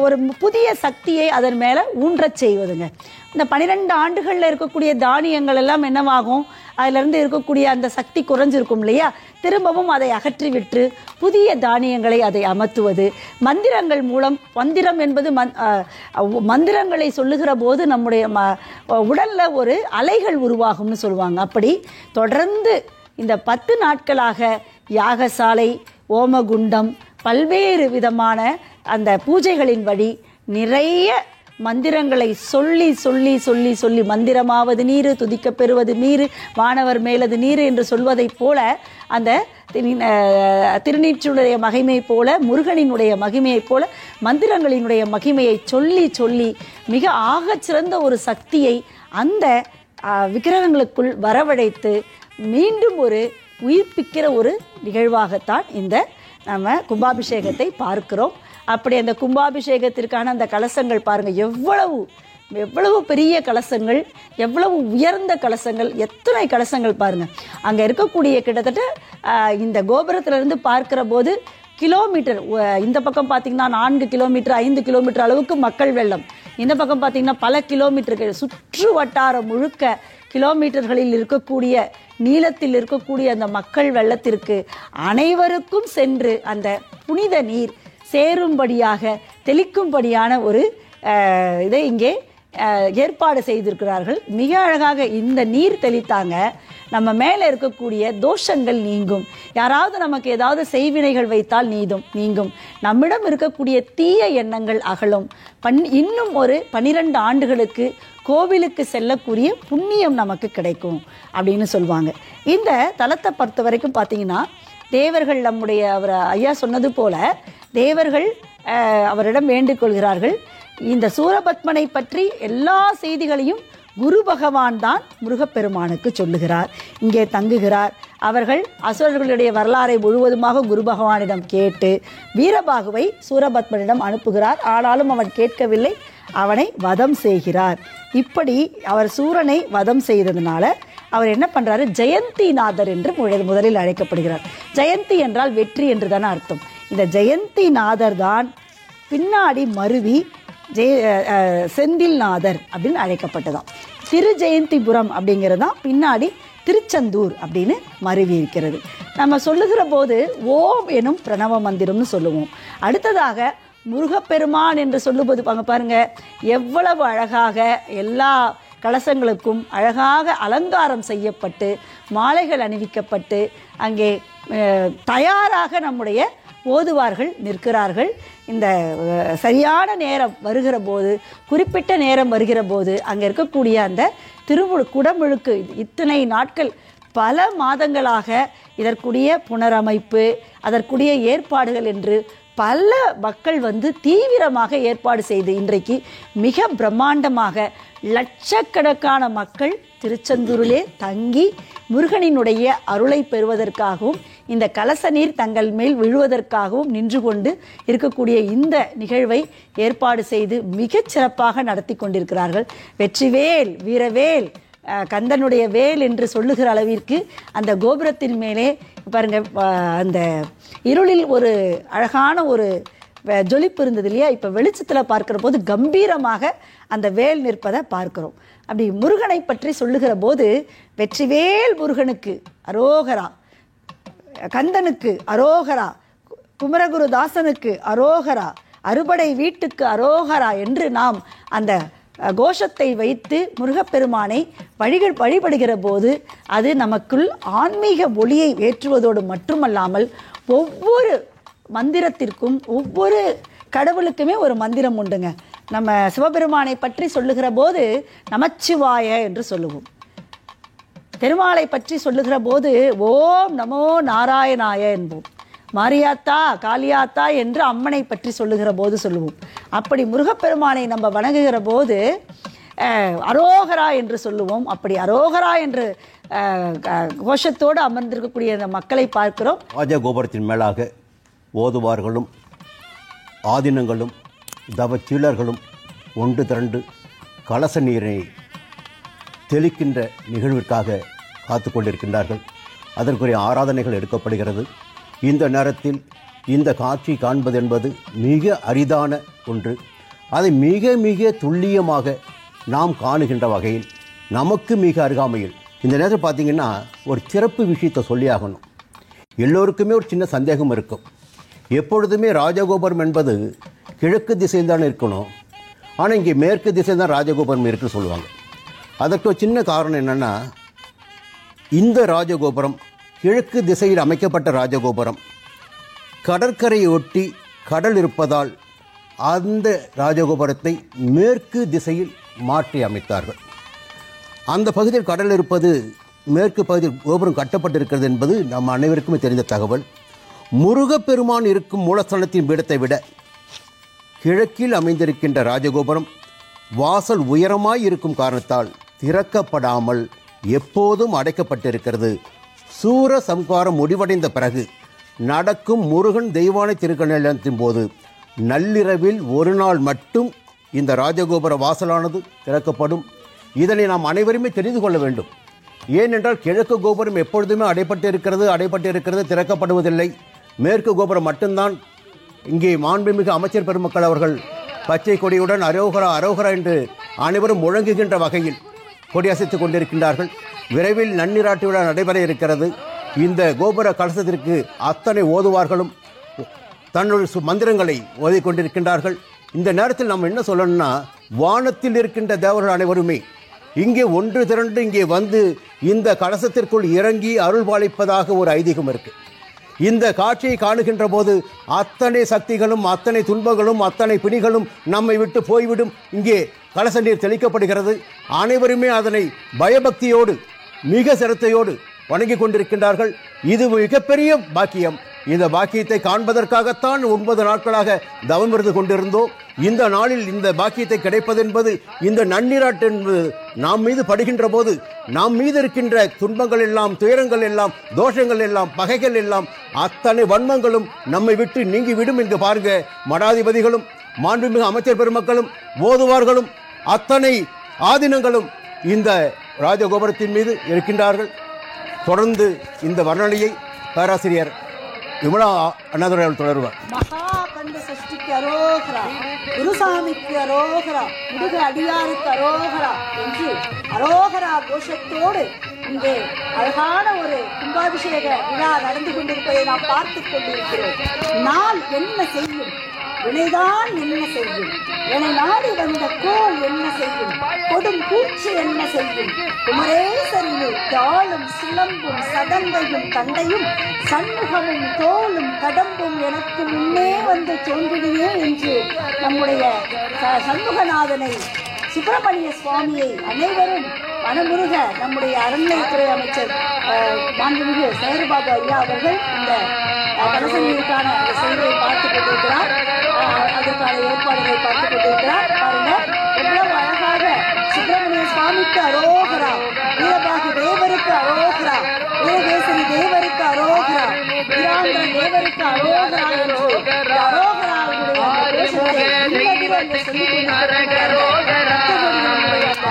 Speaker 1: ஒரு புதிய சக்தியை அதன் மேலே ஊன்றச் செய்வதுங்க. இந்த 12 ஆண்டுகளில் இருக்கக்கூடிய தானியங்கள் எல்லாம் என்னவாகும், அதிலிருந்து இருக்கக்கூடிய அந்த சக்தி குறைஞ்சிருக்கும் இல்லையா, திரும்பவும் அதை அகற்றிவிட்டு புதிய தானியங்களை அதை அமர்த்துவது. மந்திரங்கள் மூலம், மந்திரம் என்பது மந்திரங்களை சொல்லுகிற போது நம்முடைய உடல்ல ஒரு அலைகள் உருவாகும்னு சொல்லுவாங்க. அப்படி தொடர்ந்து இந்த 10 நாட்களாக யாகசாலை, ஓமகுண்டம், பல்வேறு விதமான அந்த பூஜைகளின் வழி நிறைய மந்திரங்களை சொல்லி சொல்லி சொல்லி சொல்லி, மந்திரமாவது நீரு துதிக்க பெறுவது நீரு வானவர் மேலது நீரு என்று சொல்வதைப் போல அந்த திருநீற்றுடைய மகிமை போல, முருகனினுடைய மகிமையைப் போல மந்திரங்களினுடைய மகிமையை சொல்லி சொல்லி மிக ஆகச்சிறந்த ஒரு சக்தியை அந்த விக்கிரகங்களுக்குள் வரவழைத்து மீண்டும் ஒரு உயிர்ப்பிக்கிற ஒரு நிகழ்வாகத்தான் இந்த நம்ம கும்பாபிஷேகத்தை பார்க்கிறோம். அப்படி அந்த கும்பாபிஷேகத்திற்கான அந்த கலசங்கள் பாருங்கள், எவ்வளவு பெரிய கலசங்கள், எவ்வளவு உயர்ந்த கலசங்கள், எத்தனை கலசங்கள் பாருங்கள். அங்கே இருக்கக்கூடிய கிட்டத்தட்ட இந்த கோபுரத்திலிருந்து பார்க்கிற போது கிலோமீட்டர், இந்த பக்கம் பார்த்தீங்கன்னா 4 கிலோமீட்டர் 5 கிலோமீட்டர் அளவுக்கு மக்கள் வெள்ளம், இந்த பக்கம் பார்த்தீங்கன்னா பல கிலோமீட்டர்கள், சுற்று வட்டாரம் முழுக்க கிலோமீட்டர்களில் இருக்கக்கூடிய நீளத்தில் இருக்கக்கூடிய அந்த மக்கள் வெள்ளத்திற்கு அனைவருக்கும் சென்று அந்த புனித நீர் சேரும்படியாக தெளிக்கும்படியான ஒரு இதை இங்கே ஏற்பாடு செய்திருக்கிறார்கள். மிக அழகாக இந்த நீர் தெளித்தாங்க, நம்ம மேலே இருக்கக்கூடிய தோஷங்கள் நீங்கும், யாராவது நமக்கு ஏதாவது செய்வினைகள் வைத்தால் நீங்கும், நம்மிடம் இருக்கக்கூடிய தீய எண்ணங்கள் அகலும், இன்னும் ஒரு 12 ஆண்டுகளுக்கு கோவிலுக்கு செல்லக்கூடிய புண்ணியம் நமக்கு கிடைக்கும் அப்படின்னு சொல்லுவாங்க. இந்த தலத்தை பொறுத்த வரைக்கும் பார்த்தீங்கன்னா தேவர்கள், நம்முடைய அவர் ஐயா சொன்னது போல தேவர்கள் அவரிடம் வேண்டிக் கொள்கிறார்கள். இந்த சூரபத்மனை பற்றி எல்லா செய்திகளையும் குரு பகவான் தான் முருகப்பெருமானுக்கு சொல்லுகிறார், இங்கே தங்குகிறார். அவர்கள் அசுரர்களுடைய வரலாறை முழுவதுமாக குரு பகவானிடம் கேட்டு வீரபாகுவை சூரபத்மனிடம் அனுப்புகிறார். ஆனாலும் அவன் கேட்கவில்லை, அவனை வதம் செய்கிறார். இப்படி அவர் சூரனை வதம் செய்ததுனால அவர் என்ன பண்ணுறாரு, ஜெயந்திநாதர் என்று முதலில் அழைக்கப்படுகிறார். ஜெயந்தி என்றால் வெற்றி என்று தானே அர்த்தம். இந்த ஜெயந்திநாதர் தான் பின்னாடி மருவி செந்தில்நாதர் அப்படின்னு அழைக்கப்பட்டதாம். திருஜெயந்திபுரம் அப்படிங்கிறது தான் பின்னாடி திருச்செந்தூர் அப்படின்னு மருவி இருக்கிறது. நம்ம சொல்லுகிற போது ஓம் எனும் பிரணவ மந்திரம்னு சொல்லுவோம். அடுத்ததாக முருகப்பெருமான் என்று சொல்லும்போது பாருங்க, எவ்வளவு அழகாக எல்லா கலசங்களுக்கும் அழகாக அலங்காரம் செய்யப்பட்டு மாலைகள் அணிவிக்கப்பட்டு அங்கே தயாராக நம்முடைய ஓதுவார்கள் நிற்கிறார்கள். இந்த சரியான நேரம் வருகிற போது, குறிப்பிட்ட நேரம் வருகிற போது அங்கே இருக்கக்கூடிய அந்த குடமுழுக்கு, இத்தனை நாட்கள் பல மாதங்களாக இதற்குரிய புனரமைப்பு, அதற்குரிய ஏற்பாடுகள் என்று பல மக்கள் தீவிரமாக ஏற்பாடு செய்து இன்றைக்கு மிக பிரம்மாண்டமாக லட்சக்கணக்கான மக்கள் திருச்செந்தூரிலே தங்கி முருகனினுடைய அருளை பெறுவதற்காகவும் இந்த கலச நீர் தங்கள் மேல் விழுவதற்காகவும் நின்று கொண்டு இருக்கக்கூடிய இந்த நிகழ்வை ஏற்பாடு செய்து மிகச் சிறப்பாக நடத்தி கொண்டிருக்கிறார்கள். வெற்றிவேல் வீரவேல் கந்தனுடைய வேல் என்று சொல்லுகிற அளவிற்கு அந்த கோபுரத்தின் மேலே பாருங்க, அந்த இருளில் ஒரு அழகான ஒரு ஜொலிப்பு இருந்தது இல்லையா, இப்போ வெளிச்சத்தில் பார்க்கிற போது கம்பீரமாக அந்த வேல் நிற்பதை பார்க்கிறோம். அப்படி முருகனை பற்றி சொல்லுகிற போது வெற்றிவேல் முருகனுக்கு அரோகரா, கந்தனுக்கு அரோகரா, குமரகுருதாசனுக்கு அரோகரா, அறுபடை வீட்டுக்கு அரோகரா என்று நாம் அந்த கோஷத்தை வைத்து முருகப்பெருமானை வழிபடுகிற போது அது நமக்குள் ஆன்மீக ஒளியை ஏற்றுவதோடு மட்டுமல்லாமல் ஒவ்வொரு மந்திரத்திற்கும் ஒவ்வொரு கடவுளுக்குமே ஒரு மந்திரம் உண்டுங்க. நம்ம சிவபெருமானை பற்றி சொல்லுகிற போது நமச்சிவாய என்று சொல்லுவோம். பெருமாளை பற்றி சொல்லுகிற போது ஓம் நமோ நாராயணாய என்போம். மாரியாத்தா காளியாத்தா என்று அம்மனை பற்றி சொல்லுகிற போது சொல்லுவோம். அப்படி முருகப்பெருமானை நம்ம வணங்குகிற போது அரோகரா என்று சொல்லுவோம். அப்படி அரோகரா என்று கோஷத்தோடு அமர்ந்திருக்கக்கூடிய அந்த மக்களை பார்க்கிறோம்.
Speaker 2: ராஜகோபுரத்தின் மேலாக ஓதுவார்களும் ஆதினங்களும் தவச்சீலர்களும் ஒன்று திரண்டு கலச நீரை தெளிக்கின்ற நிகழ்விற்காக காத்து கொண்டிருக்கின்றார்கள். அதற்குரிய ஆராதனைகள் எடுக்கப்படுகிறது. இந்த நேரத்தில் இந்த காட்சி காண்பது என்பது மிக அரிதான ஒன்று. அதை மிக மிக துல்லியமாக நாம் காணுகின்ற வகையில் நமக்கு மிக அருகாமையில் இந்த நேரத்தில் பார்த்திங்கன்னா ஒரு சிறப்பு விஷயத்தை சொல்லியாகணும். எல்லோருக்குமே ஒரு சின்ன சந்தேகம் இருக்கும். எப்பொழுதுமே ராஜகோபுரம் என்பது கிழக்கு திசையில் தான் இருக்கணும், ஆனால் இங்கே மேற்கு திசையில் தான் ராஜகோபுரம் இருக்குன்னு சொல்லுவாங்க. அதற்கு ஒரு சின்ன காரணம் என்னென்னா, இந்த ராஜகோபுரம் கிழக்கு திசையில் அமைக்கப்பட்ட ராஜகோபுரம் கடற்கரையை ஒட்டி கடல் இருப்பதால் அந்த ராஜகோபுரத்தை மேற்கு திசையில் மாற்றி அமைத்தார்கள். அந்த பகுதியில் கடல் இருப்பது, மேற்கு பகுதியில் கோபுரம் கட்டப்பட்டிருக்கிறது என்பது நம் அனைவருக்குமே தெரிந்த தகவல். முருகப்பெருமான் இருக்கும் மூலஸ்தானத்தின் பீடத்தை விட கிழக்கில் அமைந்திருக்கின்ற ராஜகோபுரம் வாசல் உயரமாய் இருக்கும் காரணத்தால் திறக்கப்படாமல் எப்போதும் அடைக்கப்பட்டிருக்கிறது. சூர சம்காரம் முடிவடைந்த பிறகு நடக்கும் முருகன் தெய்வானை திருக்கல்யாணத்தின் போது நள்ளிரவில் ஒரு நாள் மட்டும் இந்த ராஜகோபுர வாசலானது திறக்கப்படும். இதனை நாம் அனைவருமே தெரிந்து கொள்ள வேண்டும். ஏனென்றால் கிழக்கு கோபுரம் எப்பொழுதுமே அடைப்பட்டிருக்கிறது, திறக்கப்படுவதில்லை. மேற்கு கோபுரம் மட்டும்தான். இங்கே மாண்புமிகு அமைச்சர் பெருமக்கள் அவர்கள் பச்சை கொடியுடன் அரோகரா அரோகரா என்று அனைவரும் முழங்குகின்ற வகையில் கொடியசைத்துக் கொண்டிருக்கின்றார்கள். விரைவில் நன்னீராட்டு விழா நடைபெற இருக்கிறது. இந்த கோபுர கலசத்திற்கு அத்தனை ஓதுவார்களும் தன்னுடைய மந்திரங்களை ஓதிக்கொண்டிருக்கின்றார்கள். இந்த நேரத்தில் நம்ம என்ன சொல்லணும்னா, வானத்தில் இருக்கின்ற தேவர்கள் அனைவருமே இங்கே ஒன்று திரண்டு இங்கே வந்து இந்த கலசத்திற்குள் இறங்கி அருள் பாலிப்பதாக ஒரு ஐதீகம் இருக்கு. இந்த காட்சியை காணுகின்ற போது அத்தனை சக்திகளும் அத்தனை துன்பங்களும் அத்தனை பிணிகளும் நம்மை விட்டு போய்விடும். இங்கே கலச நீர் தெளிக்கப்படுகிறது. அனைவருமே அதனை பயபக்தியோடு மிக சிரத்தையோடு வணங்கி கொண்டிருக்கின்றார்கள். இது மிகப்பெரிய பாக்கியம். இந்த பாக்கியத்தை காண்பதற்காகத்தான் 9 நாட்களாக தவம் இருந்து கொண்டிருந்தோம். இந்த நாளில் இந்த பாக்கியத்தை கிடைப்பது என்பது, இந்த நன்னீராட்டு என்பது நாம் மீது படுகின்ற போது நாம் மீது இருக்கின்ற துன்பங்கள் எல்லாம், துயரங்கள் எல்லாம், தோஷங்கள் எல்லாம், பகைகள் எல்லாம், அத்தனை வன்மங்களும் நம்மை விட்டு நீங்கிவிடும் என்று பாருங்க. மடாதிபதிகளும் மாண்புமிகு அமைச்சர் பெருமக்களும் ஓதுவார்களும் அத்தனை ஆதீனங்களும் இந்த ராஜகோபுரத்தின் மீது இருக்கின்றார்கள். தொடர்ந்து இந்த வர்ணனையை பேராசிரியர் விமலா அண்ணாதுரை அவர்கள் தொடர்வார்.
Speaker 1: மகாகந்த சஷ்டிக்கு அரோகரா, குருசாமிக்கு அரோகரா, முருக அடியாருக்கு அரோகரா என்று அரோகரா கோஷத்தோடு இங்கே அழகான ஒரு கும்பாபிஷேக விழா நடந்து கொண்டிருப்பதை நாம் பார்த்துக் கொண்டிருக்கிறோம். நாள் என்ன செய்யும், வினைதான் என்ன செய்யும், என்னை நாடி வந்த கோல் என்ன செய்யும், கொடும் பூச்சி என்ன செய்யும், குமரேசரிலே தாளும் சிலம்பும் சதங்கையும் தண்டையும் சண்முகமும் தோளும் கடம்பும் எனக்கு முன்னே வந்து தோன்றினே என்று நம்முடைய சண்முகநாதனை சுப்பிரமணிய சுவாமியை அனைவரும் மனமுருக நம்முடைய அறநிலையத்துறை அமைச்சர் மாண்புமிகு சேகர்பாபு ஐயா அவர்கள் இந்த கலசங்களுக்கான அந்த செய்தியை பார்த்துக் கொண்டிருக்கிறார். அதற்கான ஏற்பாடுகளை பார்த்துக் கொண்டிருக்கிறார். பாருங்க எவ்வளவு அழகாக சுப்பிரமணிய சுவாமிக்கு அரோகரா, வீரபாகு தேவருக்கு அரோகரா, வீரகேசரி தேவருக்கு அரோகரா,
Speaker 3: தெய்வத்துக்கு அரகரோகரா,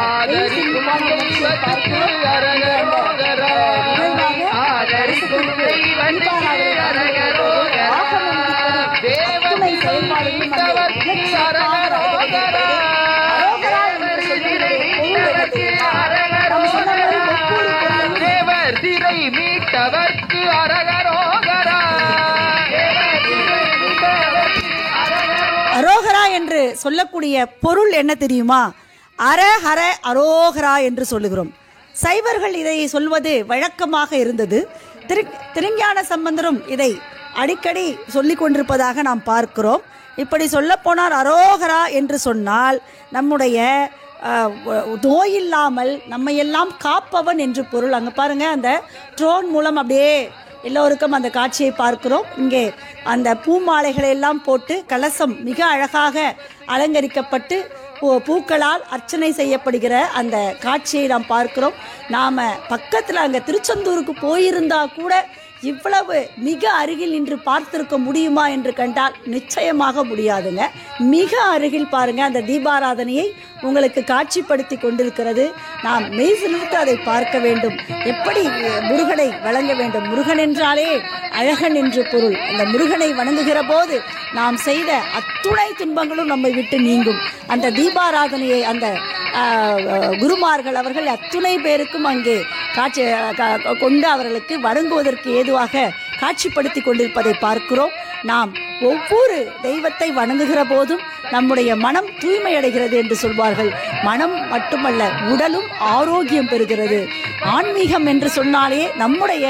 Speaker 3: ஆதரிக்கும் தெய்வத்துக்கு அரகரோகரா, ஆதரிக்கும் தெய்வத்துக்கு அரகரோகரா, தேவனை மீட்டவர்க்கு அரகரோகரா, தேவர் சிறை மீட்டவர்க்கு அரகரோகரா.
Speaker 1: அரோகரா என்று சொல்லக்கூடிய பொருள் என்ன தெரியுமா? அரஹர அரோகரா என்று சொல்லுகிறோம். சைவர்கள் இதை சொல்வது வழக்கமாக இருந்தது. திருஞான சம்பந்தரும் இதை அடிக்கடி சொல்லிக் கொண்டிருப்பதாக நாம் பார்க்கிறோம். இப்படி சொல்ல போனால் அரோகரா என்று சொன்னால் நம்முடைய நோயில்லாமல் நம்மையெல்லாம் காப்பவன் என்று பொருள். அங்கே பாருங்க, அந்த ட்ரோன் மூலம் அப்படியே எல்லோருக்கும் அந்த காட்சியை பார்க்கிறோம். இங்கே அந்த பூமாலைகளை எல்லாம் போட்டு கலசம் மிக அழகாக அலங்கரிக்கப்பட்டு பூக்களால் அர்ச்சனை செய்யப்படுகிற அந்த காட்சியை நாம் பார்க்கிறோம். நாம் பக்கத்தில் அங்கே திருச்செந்தூருக்கு போயிருந்தா கூட இவ்வளவு மிக அருகில் நின்று பார்த்திருக்க முடியுமா என்று கண்டால் நிச்சயமாக முடியாதுங்க. மிக அருகில் பாருங்க, அந்த தீபாராதனையை உங்களுக்கு காட்சிப்படுத்தி கொண்டிருக்கிறது. நாம் மெய்சிலிருந்து அதை பார்க்க வேண்டும். எப்படி முருகனை வணங்க வேண்டும்? முருகன் என்றாலே அழகன் என்று பொருள். அந்த முருகனை வணங்குகிற போது நாம் செய்த அத்துணை துன்பங்களும் நம்மை விட்டு நீங்கும். அந்த தீபாராதனையை அந்த குருமார்கள் அவர்கள் அத்துணை பேருக்கும் அங்கே காட்சி கொண்டு அவர்களுக்கு வணங்குவதற்கு ஏதுவாக காட்சிப்படுத்தி கொண்டிருப்பதை பார்க்கிறோம். நாம் ஒவ்வொரு தெய்வத்தை வணங்குகிற போதும் நம்முடைய மனம் தூய்மையடைகிறது என்று சொல்வார்கள். மனம் மட்டுமல்ல, உடலும் ஆரோக்கியம் பெறுகிறது. ஆன்மீகம் என்று சொன்னாலே நம்முடைய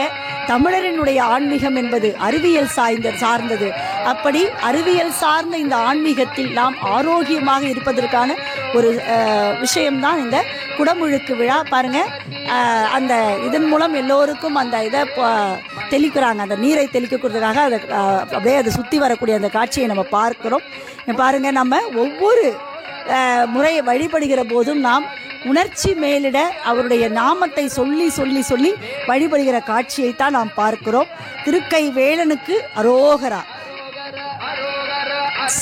Speaker 1: தமிழரினுடைய ஆன்மீகம் என்பது அறிவியல் சார்ந்தது. அப்படி அறிவியல் சார்ந்த இந்த ஆன்மீகத்தில் நாம் ஆரோக்கியமாக இருப்பதற்கான ஒரு விஷயம்தான் இந்த குடமுழுக்கு விழா. பாருங்க, அந்த இதன் மூலம் எல்லோருக்கும் அந்த இதை தெளிக்கிறாங்க. அந்த நீரை தெளிக்கிறதுக்காக அதை அப்படியே அதை சுற்றி வரக்கூடிய அந்த காட்சியை நம்ம பார்க்கிறோம். பாருங்க, நம்ம ஒவ்வொரு முறை வழிபடுகிற போதும் நாம் உணர்ச்சி மேலிட அவருடைய நாமத்தை சொல்லி சொல்லி சொல்லி வழிபடுகிற காட்சியைத்தான் நாம் பார்க்கிறோம். திருக்கை வேலனுக்கு அரோகரா,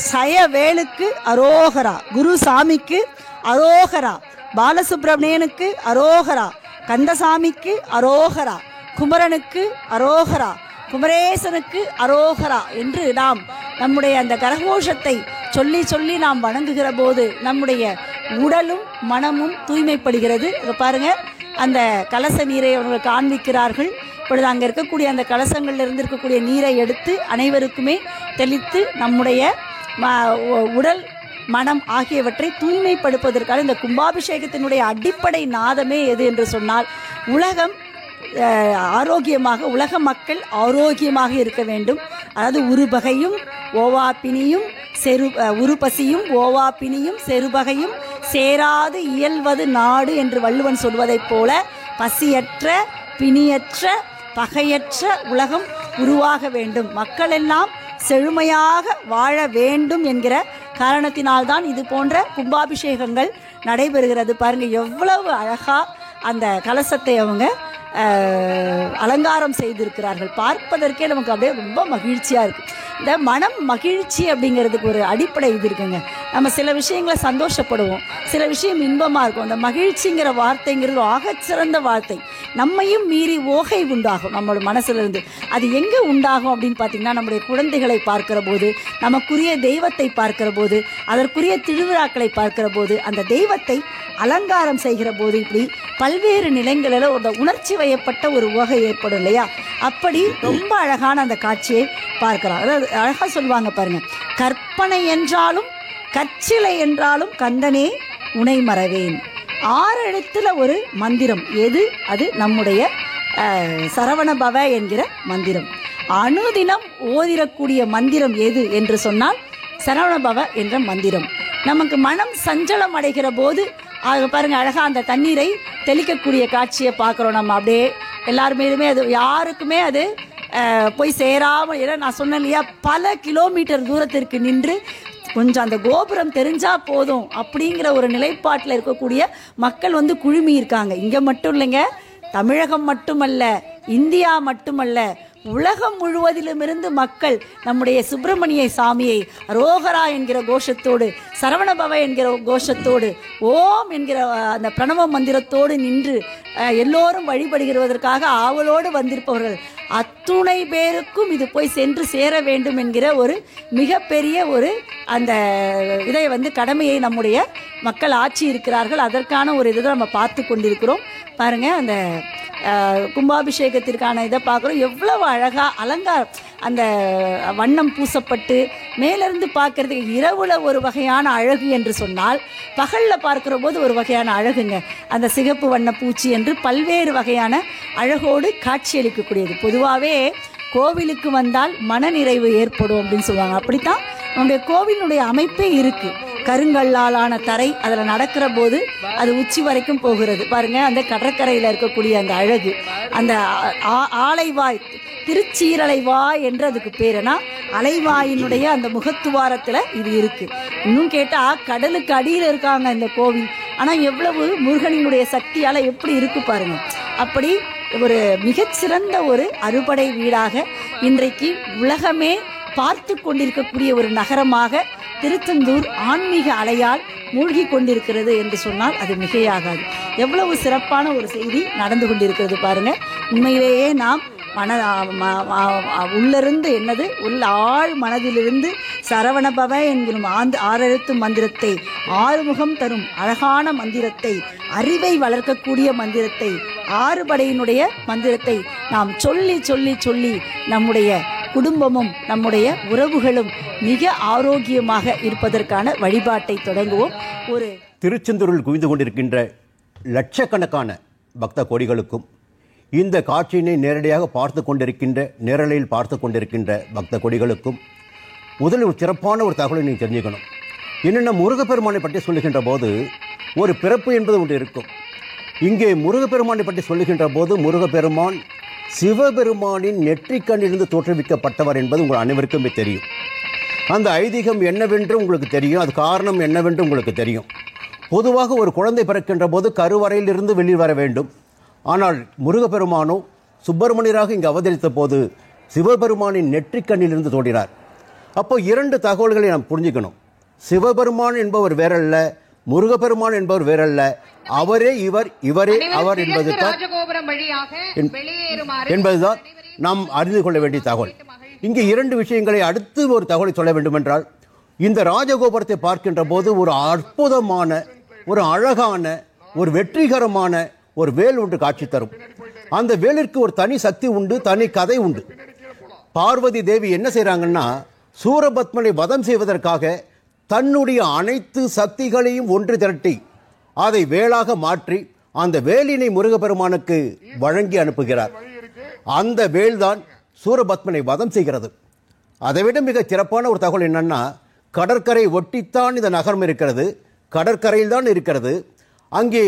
Speaker 1: சயவேலுக்கு அரோகரா, குருசாமிக்கு அரோகரா, பாலசுப்ரமணியனுக்கு அரோகரா, கந்தசாமிக்கு அரோகரா, குமரனுக்கு அரோகரா, குமரேசனுக்கு அரோகரா என்று நாம் நம்முடைய அந்த கரகோஷத்தை சொல்லி சொல்லி நாம் வணங்குகிற போது நம்முடைய உடலும் மனமும் தூய்மைப்படுகிறது. பாருங்க, அந்த கலச நீரை அவர்கள் காண்பிக்கிறார்கள். இப்பொழுது அங்கே இருக்கக்கூடிய அந்த கலசங்களில் இருந்து இருக்கக்கூடிய நீரை எடுத்து அனைவருக்குமே தெளித்து நம்முடைய உடல் மனம் ஆகியவற்றை தூய்மைப்படுத்துவதற்கான இந்த கும்பாபிஷேகத்தினுடைய அடிப்படை நாதமே எது என்று சொன்னால், உலகம் ஆரோக்கியமாக, உலக மக்கள் ஆரோக்கியமாக இருக்க வேண்டும். அதாவது உருபகையும் ஓவாப்பினியும் உருபசியும் ஓவாப்பினியும் செருபகையும் சேராது இயல்வது நாடு என்று வள்ளுவன் சொல்வதைப் போல பசியற்ற பிணியற்ற பகையற்ற உலகம் உருவாக வேண்டும். மக்கள் எல்லாம் செழுமையாக வாழ வேண்டும் என்கிற காரணத்தினால்தான் இது போன்ற கும்பாபிஷேகங்கள் நடைபெறுகிறது. பாருங்க, எவ்வளவு அழகா அந்த கலசத்தை அவங்க அலங்காரம் செய்திருக்கிறார்கள். பார்ப்பதற்கே நமக்கு அப்படியே ரொம்ப மகிழ்ச்சியாக இருக்குது. இந்த மனம் மகிழ்ச்சி அப்படிங்கிறதுக்கு ஒரு அடிப்படை இது இருக்குங்க. நம்ம சில விஷயங்களை சந்தோஷப்படுவோம், சில விஷயம் இன்பமாக இருக்கும். அந்த மகிழ்ச்சிங்கிற வார்த்தைங்கிறது ஆகச்சிறந்த வார்த்தை. நம்மையும் மீறி ஓகை உண்டாகும் நம்மளோட மனசுலேருந்து. அது எங்கே உண்டாகும் அப்படின்னு பார்த்தீங்கன்னா, நம்முடைய குழந்தைகளை பார்க்கிற போது, நமக்குரிய தெய்வத்தை பார்க்கிற போது, அதற்குரிய திருவிழாக்களை பார்க்கிற போது, அந்த தெய்வத்தை அலங்காரம் செய்கிற போது, இப்படி பல்வேறு நிலைகளில் ஒரு உணர்ச்சி வயப்பட்ட ஒரு உவகை ஏற்படும் இல்லையா? அப்படி ரொம்ப அழகான அந்த காட்சியை பார்க்கிறோம். அதாவது அழகாக சொல்லுவாங்க பாருங்க, கற்பனை என்றாலும் கற்சிலை என்றாலும் கந்தனே உனை மறவேன். 6 எழுத்துல ஒரு மந்திரம் எது? அது நம்முடைய சரவணபவ என்கிற மந்திரம். அனுதினம் ஓதிரக்கூடிய மந்திரம் எது என்று சொன்னால் சரவணபவ என்ற மந்திரம். நமக்கு மனம் சஞ்சலம் அடைகிற போது பாருங்க, அழகா அந்த தண்ணீரை தெளிக்கக்கூடிய காட்சியை பார்க்குறோம். நம்ம அப்படியே எல்லாருமேலுமே அது யாருக்குமே அது போய் சேராமல், ஏன்னா நான் சொன்னேன் இல்லையா, பல கிலோமீட்டர் தூரத்திற்கு நின்று கொஞ்சம் அந்த கோபுரம் தெரிஞ்சா போதும் அப்படிங்கிற ஒரு நிலைப்பாட்டில் இருக்கக்கூடிய மக்கள் குழுமி இருக்காங்க. இங்கே மட்டும் இல்லைங்க, தமிழகம் மட்டுமல்ல, இந்தியா மட்டுமல்ல, உலகம் முழுவதிலுமிருந்து மக்கள் நம்முடைய சுப்பிரமணிய சாமியை ரோகரா என்கிற கோஷத்தோடு, சரவணபவ என்கிற கோஷத்தோடு, ஓம் என்கிற அந்த பிரணவ மந்திரத்தோடு நின்று எல்லோரும் வழிபடுகிறதற்காக ஆவலோடு வந்திருப்பவர்கள் அத்துணை பேருக்கும் இது போய் சென்று சேர வேண்டும் என்கிற ஒரு மிகப்பெரிய ஒரு அந்த இதை கடமையை நம்முடைய மக்கள் ஆட்சி இருக்கிறார்கள். அதற்கான ஒரு இதை நம்ம பார்த்து கொண்டிருக்கிறோம். பாருங்க, அந்த கும்பாபிஷேகத்திற்கான இதை பார்க்குறோம். எவ்வளவு அழகா அலங்காரம், அந்த வண்ணம் பூசப்பட்டு மேலிருந்து பார்க்கறதுக்கு இரவுல ஒரு வகையான அழகு என்று சொன்னால், பகல்ல பார்க்கிற போது ஒரு வகையான அழகுங்க. அந்த சிகப்பு வண்ண பூச்சி என்று பல்வேறு வகையான அழகோடு காட்சியளிக்கக்கூடியது. பொதுவாகவே கோவிலுக்கு வந்தால் மனநிறைவு ஏற்படும் அப்படின்னு சொல்லுவாங்க. அப்படித்தான் நம்முடைய கோவிலுடைய அமைப்பே இருக்கு. கருங்கல்லாலான தரை, அதில் நடக்கிற போது அது உச்சி வரைக்கும் போகிறது. பாருங்க, அந்த கடற்கரையில் இருக்கக்கூடிய அந்த அழகு, அந்த ஆலைவாய், திருச்சீரலைவாய் என்று அதுக்கு பேருனா, அலைவாயினுடைய அந்த முகத்துவாரத்தில் இது இருக்கு. இன்னும் கேட்டால் கடலுக்கு அடியில் இருக்காங்க இந்த கோவில். ஆனால் எவ்வளவு முருகனினுடைய சக்தியால் எப்படி இருக்கு பாருங்க. அப்படி ஒரு மிகச்சிறந்த ஒரு அறுபடை வீடாக இன்றைக்கு உலகமே பார்த்து கொண்டிருக்கக்கூடிய ஒரு நகரமாக திருச்செந்தூர் ஆன்மீக அலையால் மூழ்கி கொண்டிருக்கிறது என்று சொன்னால் அது மிகையாகாது. எவ்வளவு சிறப்பான ஒரு செய்தி நடந்து கொண்டிருக்கிறது பாருங்க. உண்மையிலேயே நாம் உள்ளிருந்து என்னது உள்ள ஆழ் மனதிலிருந்து சரவணபவ என்கிற ஆறெழுத்து மந்திரத்தை, ஆறுமுகம் தரும் அழகான மந்திரத்தை, அறிவை வளர்க்கக்கூடிய மந்திரத்தை, ஆறுபடையினுடைய மந்திரத்தை நாம் சொல்லி சொல்லி சொல்லி நம்முடைய குடும்பமும் நம்முடைய உறவுகளும் மிக ஆரோக்கியமாக இருப்பதற்கான வழிபாட்டை தொடங்குவோம். ஒரு
Speaker 2: திருச்செந்தூரில் குவிந்து கொண்டிருக்கின்ற லட்சக்கணக்கான பக்த கோடிகளுக்கும், இந்த காட்சியினை நேரடியாக பார்த்து கொண்டிருக்கின்ற, நேரலையில் பார்த்து கொண்டிருக்கின்ற பக்த கோடிகளுக்கும் முதலில் ஒரு சிறப்பான ஒரு தகவலை நீங்கள் தெரிஞ்சுக்கணும். என்னென்ன முருகப்பெருமானை பற்றி சொல்லுகின்ற போது ஒரு பிறப்பு என்பது ஒன்று இருக்கும். இங்கே முருகப்பெருமானை பற்றி சொல்லுகின்ற போது முருகப்பெருமான் சிவபெருமானின் நெற்றிக்கண்ணிலிருந்து தோற்றுவிக்கப்பட்டவர் என்பது உங்கள் அனைவருக்குமே தெரியும். அந்த ஐதீகம் என்னவென்று உங்களுக்கு தெரியும், அது காரணம் என்னவென்று உங்களுக்கு தெரியும். பொதுவாக ஒரு குழந்தை பிறக்கின்ற போது கருவறையிலிருந்து வெளியில் வர வேண்டும். ஆனால் முருகப்பெருமானோ சுப்பிரமணியராக இங்கு அவதரித்த போது சிவபெருமானின் நெற்றிக்கண்ணிலிருந்து தோன்றினார். அப்போ இரண்டு தகவல்களை நாம் புரிஞ்சுக்கணும். சிவபெருமான் என்பவர் வேறல்ல, முருகப்பெருமான் என்பவர் வேறல்ல. அவரே இவர், இவரே அவர் என்பதுதான் நாம் அறிந்து கொள்ள வேண்டிய தகவல். இங்கே இரண்டு விஷயங்களை அடுத்து ஒரு தகவலை சொல்ல வேண்டும் என்றால், இந்த ராஜகோபுரத்தை பார்க்கின்ற போது ஒரு அற்புதமான, ஒரு அழகான, ஒரு வெற்றிகரமான ஒரு வேல் ஒன்று காட்சி தரும். அந்த வேலிற்கு ஒரு தனி சக்தி உண்டு, தனி கதை உண்டு. பார்வதி தேவி என்ன செய்றாங்கன்னா, சூரபத்மனை வதம் செய்வதற்காக தன்னுடைய அனைத்து சக்திகளையும் ஒன்று திரட்டி அதை வேலாக மாற்றி அந்த வேலினை முருகப்பெருமானுக்கு வழங்கி அனுப்புகிறார். அந்த வேல்தான் சூரபத்மனை வதம் செய்கிறது. அதைவிட மிக சிறப்பான ஒரு தகவல் என்னன்னா, கடற்கரை ஒட்டித்தான் இந்த நகரம் இருக்கிறது, கடற்கரையில் தான் இருக்கிறது. அங்கே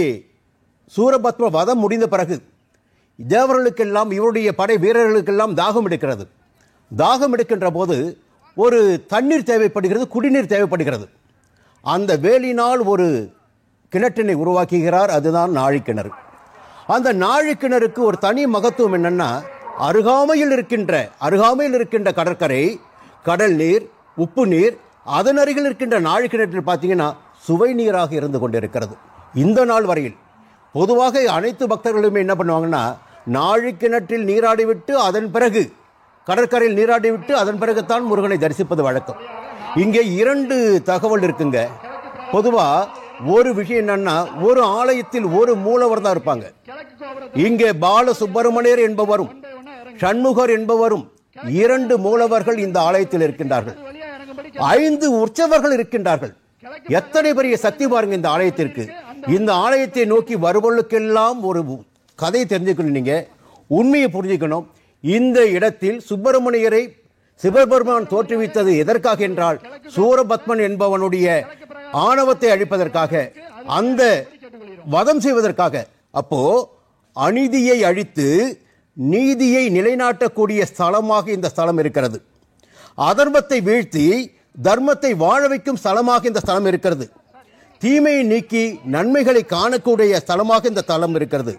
Speaker 2: சூரபத்ம வதம் முடிந்த பிறகு தேவர்களுக்கெல்லாம், இவருடைய படை வீரர்களுக்கெல்லாம் தாகம் எடுக்கிறது. தாகம் எடுக்கின்ற போது ஒரு தண்ணீர் தேவைப்படுகிறது, குடிநீர் தேவைப்படுகிறது. அந்த வேலினால் ஒரு கிணற்றினை உருவாக்குகிறார். அதுதான் நாழிக்கிணறு. அந்த நாழிக்கிணறுக்கு ஒரு தனி மகத்துவம் என்னன்னா, அருகாமையில் இருக்கின்ற கடற்கரை, கடல் நீர், உப்பு நீர், அதன் அருகில் இருக்கின்ற நாழிக்கிணற்றில் பார்த்தீங்கன்னா சுவை நீராக இருந்து கொண்டிருக்கிறது. இந்த நாள் வரையில் பொதுவாக அனைத்து பக்தர்களுமே என்ன பண்ணுவாங்கன்னா, நாழிக்கிணற்றில் நீராடிவிட்டு அதன் பிறகு கடற்கரையில் நீராடிவிட்டு அதன் பிறகுத்தான் முருகனை தரிசிப்பது வழக்கம். இங்கே இரண்டு தகவல் இருக்குங்க. பொதுவாக ஒரு விஷயம் என்னன்னா, ஒரு ஆலயத்தில் ஒரு மூலவர் தான் இருப்பாங்க. இங்கே பால சுப்பிரமணியர் என்பவரும் சண்முகர் என்பவரும் இரண்டு மூலவர்கள் இந்த ஆலயத்தில் இருக்கின்றார்கள். 5 உற்சவர்கள் இருக்கின்றார்கள். எத்தனை பெரிய சக்தி பாருங்க இந்த ஆலயத்திற்கு. இந்த ஆலயத்தை நோக்கி வருவர்களுக்கெல்லாம் ஒரு கதை தெரிஞ்சுக்கணும். நீங்க உண்மையை புரிஞ்சுக்கணும். இந்த இடத்தில் சுப்பிரமணியரை சிவபெருமான் தோற்றுவித்தது எதற்காக என்றால், சூரபத்மன் என்பவனுடைய ஆணவத்தை அழிப்பதற்காக, அந்த வதம் செய்வதற்காக. அப்போ அநீதியை அழித்து நீதியை நிலைநாட்டக்கூடிய ஸ்தலமாக இந்த ஸ்தலம் இருக்கிறது. அதர்மத்தை வீழ்த்தி தர்மத்தை வாழ வைக்கும் ஸ்தலமாக இந்த ஸ்தலம் இருக்கிறது. தீமையை நீக்கி நன்மைகளை காணக்கூடிய ஸ்தலமாக இந்த ஸ்தலம் இருக்கிறது.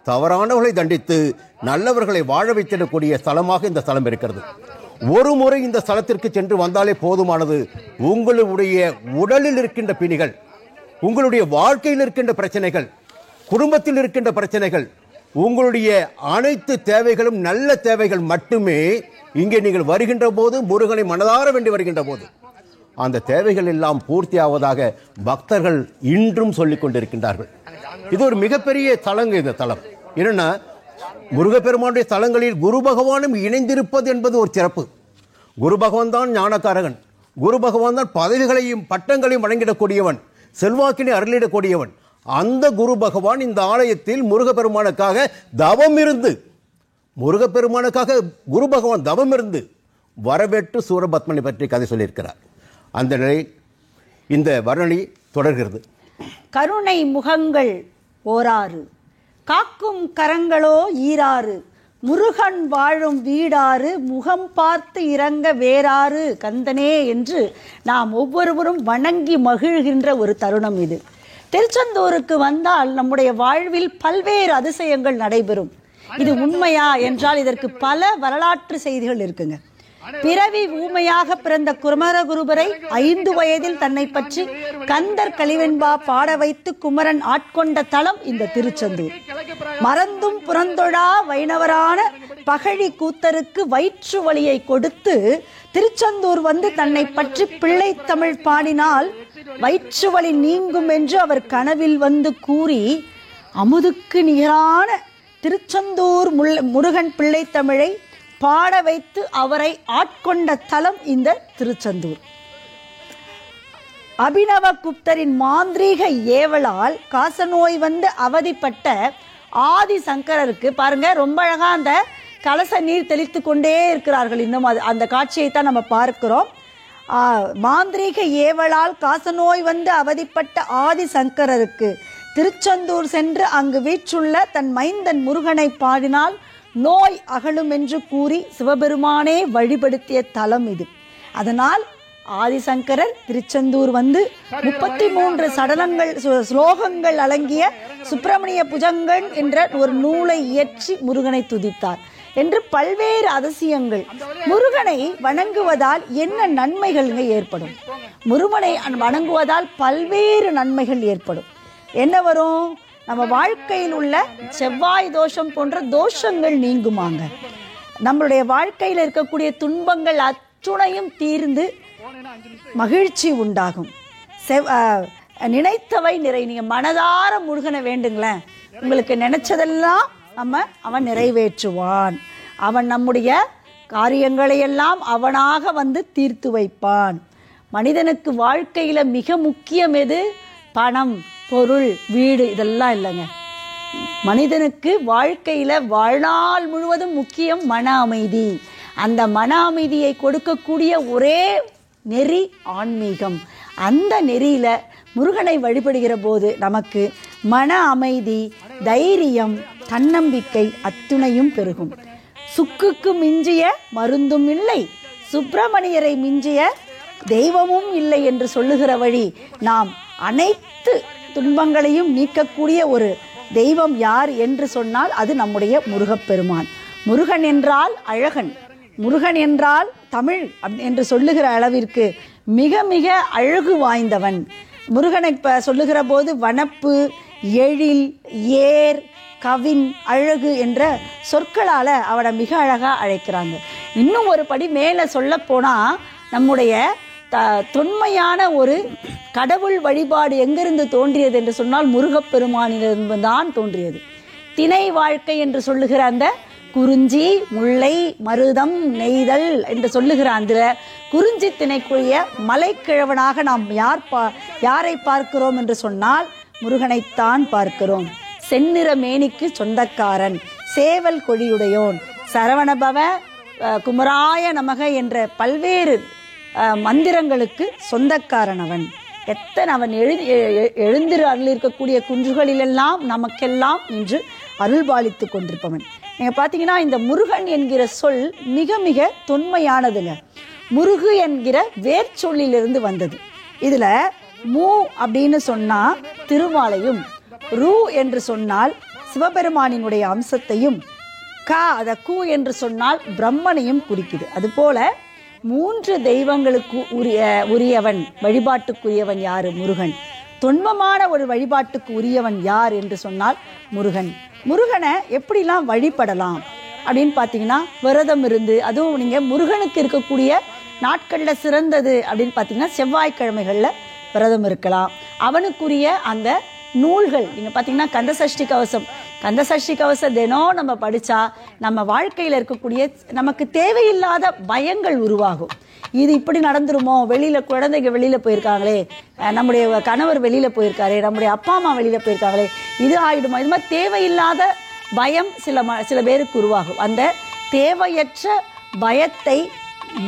Speaker 2: தவறானவர்களை தண்டித்து நல்லவர்களை வாழ வைத்திடக்கூடிய ஸ்தலமாக இந்த ஸ்தலம் இருக்கிறது. ஒரு முறை இந்த ஸ்தலத்திற்கு சென்று வந்தாலே போதுமானது. உங்களுடைய உடலில் இருக்கின்ற பிணிகள், உங்களுடைய வாழ்க்கையில் இருக்கின்ற பிரச்சனைகள், குடும்பத்தில் இருக்கின்ற பிரச்சனைகள், உங்களுடைய அனைத்து தேவைகளும் நல்ல தேவைகள் மட்டுமே இங்கே நீங்கள் வருகின்ற போது, முருகனை மனதார வேண்டி வருகின்ற போது அந்த தேவைகள் எல்லாம் பூர்த்தியாவதாக பக்தர்கள் இன்றும் சொல்லிக் கொண்டிருக்கின்றார்கள். இது ஒரு மிகப்பெரிய தலங்க. இந்த தலம் என்னன்னா, முருகப்பெருமானுடைய தலங்களில் குரு பகவானும் இணைந்திருப்பது என்பது ஒரு சிறப்பு. குரு பகவான் தான் ஞானக்காரகன். குரு பகவான் தான் பதவிகளையும் பட்டங்களையும் வழங்கிடக்கூடியவன், செல்வாக்கினை அருளிடக்கூடியவன். அந்த குரு பகவான் இந்த ஆலயத்தில் முருகப்பெருமானுக்காக தவம் இருந்து, முருகப்பெருமானுக்காக குரு பகவான் தவம் இருந்து வரவேற்று சூரபத்மனை பற்றி கதை சொல்லியிருக்கிறார். அந்த நிலை இந்த வர்ணனை தொடர்கிறது.
Speaker 1: கருணை முகங்கள் ஓராறு, காக்கும் கரங்களோ ஈராறு, முருகன் வாழும் வீடாறு, முகம் பார்த்து இறங்க வேறாறு கந்தனே என்று நாம் ஒவ்வொருவரும் வணங்கி மகிழ்கின்ற ஒரு தருணம் இது. திருச்செந்தூருக்கு வந்தால் நம்முடைய வாழ்வில் பல்வேறு அதிசயங்கள் நடைபெறும். இது உண்மையா என்றால் இதற்கு பல வரலாற்று செய்திகள் இருக்குங்க. பிறவி ஊமையாக பிறந்த குமரகுருபரை 5 வயதில் தன்னை பற்றி கந்தர் கலிவெண்பா பாட வைத்து குமரன் ஆட்கொண்ட தலம் இந்த திருச்செந்தூர். மறந்தும் புறந்தொழா வைணவரான பகழி கூத்தருக்கு வயிற்று வலியை கொடுத்து திருச்செந்தூர் வந்து தன்னை பற்றி பிள்ளை தமிழ் பாடினால் வயிற்று வலி நீங்கும் என்று அவர் கனவில் வந்து கூறி அமுதுக்கு நிகரான திருச்செந்தூர் முருகன் பிள்ளை தமிழை பாட வைத்து அவரை ஆட்கொண்ட தலம் இந்த திருச்செந்தூர். அபினவ குப்தரின் மாந்திரீக ஏவலால் காசநோய் வந்து அவதிப்பட்ட ஆதி சங்கரருக்கு பாருங்க, ரொம்ப அழகா அந்த கலச நீர் தெளித்து கொண்டே இருக்கிறார்கள். இன்னும் அந்த காட்சியை தான் நம்ம பார்க்கிறோம். மாந்திரீக ஏவலால் காசநோய் வந்து அவதிப்பட்ட ஆதி சங்கரருக்கு திருச்செந்தூர் சென்று அங்கு வீற்றுள்ள தன் மைந்தன் முருகனை பாடினால் நோய் அகலும் என்று கூறி சிவபெருமானே வழிபடுத்திய தலம் இது. அதனால் ஆதிசங்கரர் திருச்செந்தூர் வந்து 33 சடலங்கள் ஸ்லோகங்கள் அடங்கிய சுப்பிரமணிய புஜங்கன் என்ற ஒரு நூலை இயற்றி முருகனை துதித்தார் என்று பல்வேறு அதிசயங்கள். முருகனை வணங்குவதால் என்ன நன்மைகள் ஏற்படும்? முருகனை வணங்குவதால் பல்வேறு நன்மைகள் ஏற்படும். என்ன வரும்? நம்ம வாழ்க்கையில் உள்ள செவ்வாய் தோஷம் போன்ற தோஷங்கள் நீங்குமாங்க. நம்மளுடைய வாழ்க்கையில் இருக்கக்கூடிய துன்பங்கள் அத்துணையும் தீர்ந்து மகிழ்ச்சி உண்டாகும். நினைத்தவை நிறை. நீங்க மனதார முருகனை வேண்டுங்களேன், உங்களுக்கு நினைச்சதெல்லாம் அவன் நிறைவேற்றுவான். அவன் நம்முடைய காரியங்களையெல்லாம் அவனாக வந்து தீர்த்து வைப்பான். மனிதனுக்கு வாழ்க்கையில மிக முக்கியம் எது? பணம், பொருள், வீடு, இதெல்லாம் இல்லைங்க. மனிதனுக்கு வாழ்க்கையில வாழ்நாள் முழுவதும் முக்கியம் மன அமைதி. அந்த மன அமைதியை கொடுக்கக்கூடிய ஒரே நெறி ஆன்மீகம். அந்த நெறியில முருகனை வழிபடுகிற போது நமக்கு மன அமைதி, தைரியம், தன்னம்பிக்கை அத்துணையும் பெருகும். சுக்குக்கு மிஞ்சிய மருந்தும் இல்லை, சுப்பிரமணியரை மிஞ்சிய தெய்வமும் இல்லை என்று சொல்லுகிற வழி நாம் அனைத்து துன்பங்களையும் நீக்கக்கூடிய ஒரு தெய்வம் யார் என்று சொன்னால் அது நம்முடைய முருகப்பெருமான். முருகன் என்றால் அழகன், முருகன் என்றால் தமிழ் என்று சொல்லுகிற அளவிற்கு மிக மிக அழகு வாய்ந்தவன். முருகனை சொல்லுகிற போது வனப்பு, எழில், ஏர், கவின், அழகு என்ற சொற்களால் அவனை மிக அழகாக அழைக்கிறாங்க. இன்னும் ஒரு படி மேலே சொல்ல போனால் நம்முடைய தொன்மையான ஒரு கடவுள் வழிபாடு எங்கிருந்து தோன்றியது என்று சொன்னால் முருகப்பெருமானிலிருந்து தான் தோன்றியது. திணை வாழ்க்கை என்று சொல்லுகிற அந்த குறிஞ்சி, முல்லை, மருதம், நெய்தல் என்று சொல்லுகிற அந்த குறிஞ்சி திணைக்குரிய மலைக்கிழவனாக நாம் யாரை பார்க்கிறோம் என்று சொன்னால் முருகனைத்தான் பார்க்கிறோம். செந்நிற மேனிக்கு சொந்தக்காரன், சேவல் கொடியுடையோன், சரவணபவ, குமராய நமக என்ற பல்வேறு மந்திரங்களுக்கு சொந்தக்காரன் அவன். எத்தனை அவன் எழுந்திரு அருள் இருக்கக்கூடிய குன்றுகளிலெல்லாம் நமக்கெல்லாம் இன்று அருள்பாலித்து கொண்டிருப்பவன். நீங்கள் பார்த்தீங்கன்னா இந்த முருகன் என்கிற சொல் மிக மிக தொன்மையானதுங்க. முருகு என்கிற வேர்ச்சொல்லிலிருந்து வந்தது. இதில் மூ அப்படின்னு சொன்னால் திருமாலையும், ரூ என்று சொன்னால் சிவபெருமானினுடைய அம்சத்தையும், அத கு என்று சொன்னால் பிரம்மனையும் குறிக்குது. அதுபோல 3 தெய்வங்களுக்கு உரியவன், வழிபாட்டுக்குரியவன் யாரு? முருகன். தொன்மமான ஒரு வழிபாட்டுக்கு உரியவன் யார் என்று சொன்னால் முருகன். முருகனை எப்படிலாம் வழிபடலாம் அப்படின்னு பார்த்தீங்கன்னா, விரதம் இருந்து, அதுவும் நீங்கள் முருகனுக்கு இருக்கக்கூடிய நாட்களில் சிறந்தது அப்படின்னு பார்த்தீங்கன்னா செவ்வாய்க்கிழமைகளில் விரதம் இருக்கலாம். அவனுக்குரிய அந்த நூல்கள் நீங்கள் பார்த்தீங்கன்னா கந்தசஷ்டி கவசம் தினம் நம்ம படித்தா நம்ம வாழ்க்கையில் இருக்கக்கூடிய நமக்கு தேவையில்லாத பயங்கள் உருவாகும். இது இப்படி நடந்துருமோ, குழந்தைங்க வெளியில் போயிருக்காங்களே, நம்முடைய கணவர் வெளியில் போயிருக்காரு, நம்முடைய அப்பா அம்மா வெளியில் போயிருக்காங்களே, இது ஆயிடுமா, இது மாதிரி தேவையில்லாத பயம் சில பேருக்கு உருவாகும். அந்த தேவையற்ற பயத்தை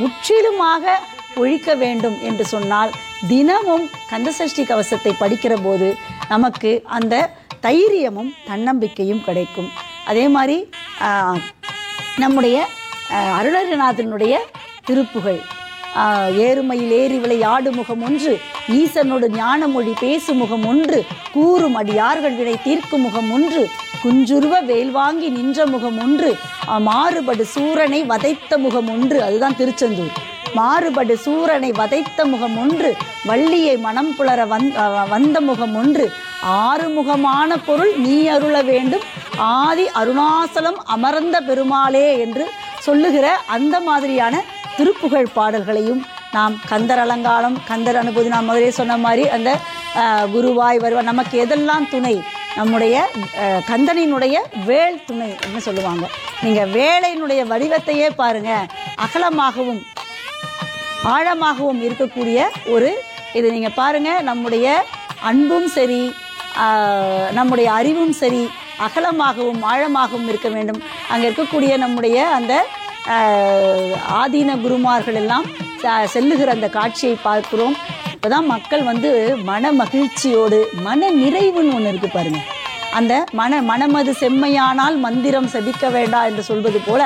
Speaker 1: முற்றிலுமாக ஒழிக்க வேண்டும் என்று சொன்னால் தினமும் கந்தசஷ்டி கவசத்தை படிக்கிற போது நமக்கு அந்த தைரியமும் தன்னம்பிக்கையும் கிடைக்கும். அதே மாதிரி நம்முடைய அருணகிரிநாதனுடைய திருப்புகழ், ஏறுமையில் ஏறி விளையாடு முகம் ஒன்று, ஈசனோடு ஞானமொழி பேசு முகம் ஒன்று, கூறும் அடியார்கள் வினை தீர்க்கும் முகம் ஒன்று, குஞ்சுருவ வேல் வாங்கி நின்ற முகம் ஒன்று, மாறுபடு சூரனை வதைத்த முகம் ஒன்று. அதுதான் திருச்செந்தூர். மாறுபடு சூரனை வதைத்த முகம் ஒன்று, வள்ளியை மனம் புலர வந்த முகம் ஒன்று, 6 முகமான பொருள் நீ அருள வேண்டும், ஆதி அருணாசலம் அமர்ந்த பெருமாளே என்று சொல்லுகிற அந்த மாதிரியான திருப்புகழ் பாடல்களையும் நாம் கந்தர் அலங்காரம், கந்தர் அனுபூதி, நான் முதலே சொன்ன மாதிரி அந்த குருவாய் வருவார், நமக்கு எதெல்லாம் துணை, நம்முடைய கந்தனினுடைய வேல் துணை என்ன சொல்லுவாங்க. நீங்கள் வேலையினுடைய வடிவத்தையே பாருங்கள், அகலமாகவும் ஆழமாகவும் இருக்கக்கூடிய ஒரு இது நீங்கள் பாருங்கள். நம்முடைய அன்பும் சரி, நம்முடைய அறிவும் சரி, அகலமாகவும் ஆழமாகவும் இருக்க வேண்டும். அங்கே இருக்கக்கூடிய நம்முடைய அந்த ஆதீன குருமார்கள் எல்லாம் செல்லுகிற அந்த காட்சியை பார்க்கிறோம். இப்போதான் மக்கள் மன மகிழ்ச்சியோடு, மன நிறைவுன்னு ஒன்று இருக்குது பாருங்கள். அந்த மனமது செம்மையானால் மந்திரம் செபிக்க வேண்டாம் என்று சொல்வது போல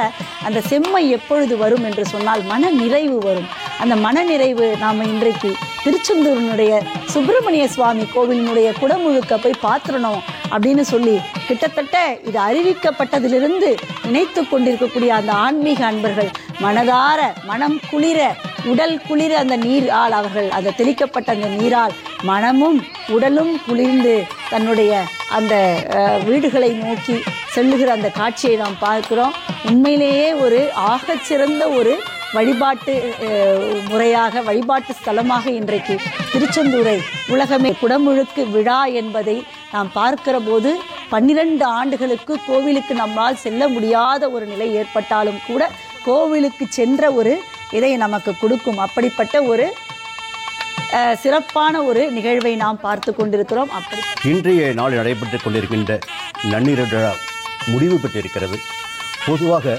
Speaker 1: அந்த செம்மை எப்பொழுது வரும் என்று சொன்னால் மன நிறைவு வரும். அந்த மன நிறைவு நாம் இன்றைக்கு திருச்செந்தூரினுடைய சுப்பிரமணிய சுவாமி கோவிலினுடைய குடமுழுக்க போய் பாத்திரணும் அப்படின்னு சொல்லி கிட்டத்தட்ட இது அறிவிக்கப்பட்டதிலிருந்து நினைத்து கொண்டிருக்கக்கூடிய அந்த ஆன்மீக அன்பர்கள் மனதார, மனம் குளிர, உடல் குளிர அந்த நீரால், அவர்கள் அந்த தெளிக்கப்பட்ட அந்த நீரால் மனமும் உடலும் குளிர்ந்து தன்னுடைய அந்த வீடுகளை நோக்கி செல்லுகிற அந்த காட்சியை நாம் பார்க்கிறோம். உண்மையிலேயே ஒரு ஆகச்சிறந்த ஒரு வழிபாட்டு முறையாக, வழிபாட்டு ஸ்தலமாக இன்றைக்கு திருச்செந்தூரை உலகமே குடமுழுக்கு விழா என்பதை நாம் பார்க்கிற போது 12 ஆண்டுகளுக்கு கோவிலுக்கு நம்மால் செல்ல முடியாத ஒரு நிலை ஏற்பட்டாலும் கூட கோவிலுக்கு சென்ற ஒரு இதை நமக்கு கொடுக்கும். அப்படிப்பட்ட ஒரு சிறப்பான ஒரு நிகழ்வை நாம் பார்த்து கொண்டிருக்கிறோம்.
Speaker 2: இன்றைய நாள் நடைபெற்றுக் கொண்டிருக்கின்ற நன்னீர் விழா முடிவு பெற்றிருக்கிறது. பொதுவாக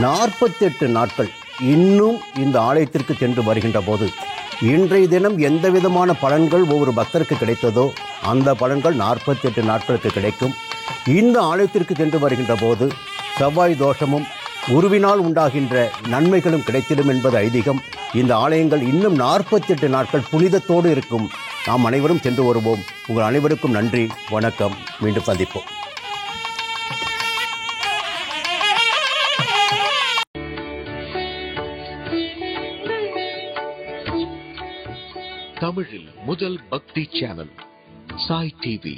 Speaker 2: 48 நாட்கள் இன்னும் இந்த ஆலயத்திற்கு சென்று வருகின்ற போது இன்றைய தினம் எந்த விதமான பலன்கள் ஒவ்வொரு பக்தருக்கு கிடைத்ததோ அந்த பலன்கள் 48 நாட்களுக்கு கிடைக்கும். இந்த ஆலயத்திற்கு சென்று வருகின்ற போது செவ்வாய் தோஷமும் குருவினால் உண்டாகின்ற நன்மைகளும் கிடைத்திடும் என்பது ஐதீகம். இந்த ஆலயங்கள் இன்னும் 48 நாட்கள் புனிதத்தோடு இருக்கும். நாம் அனைவரும் சென்று வருவோம். உங்கள் அனைவருக்கும் நன்றி, வணக்கம். மீண்டும் சந்திப்போம்.
Speaker 4: தமிழில் முதல் பக்தி சேனல் சாய் டிவி.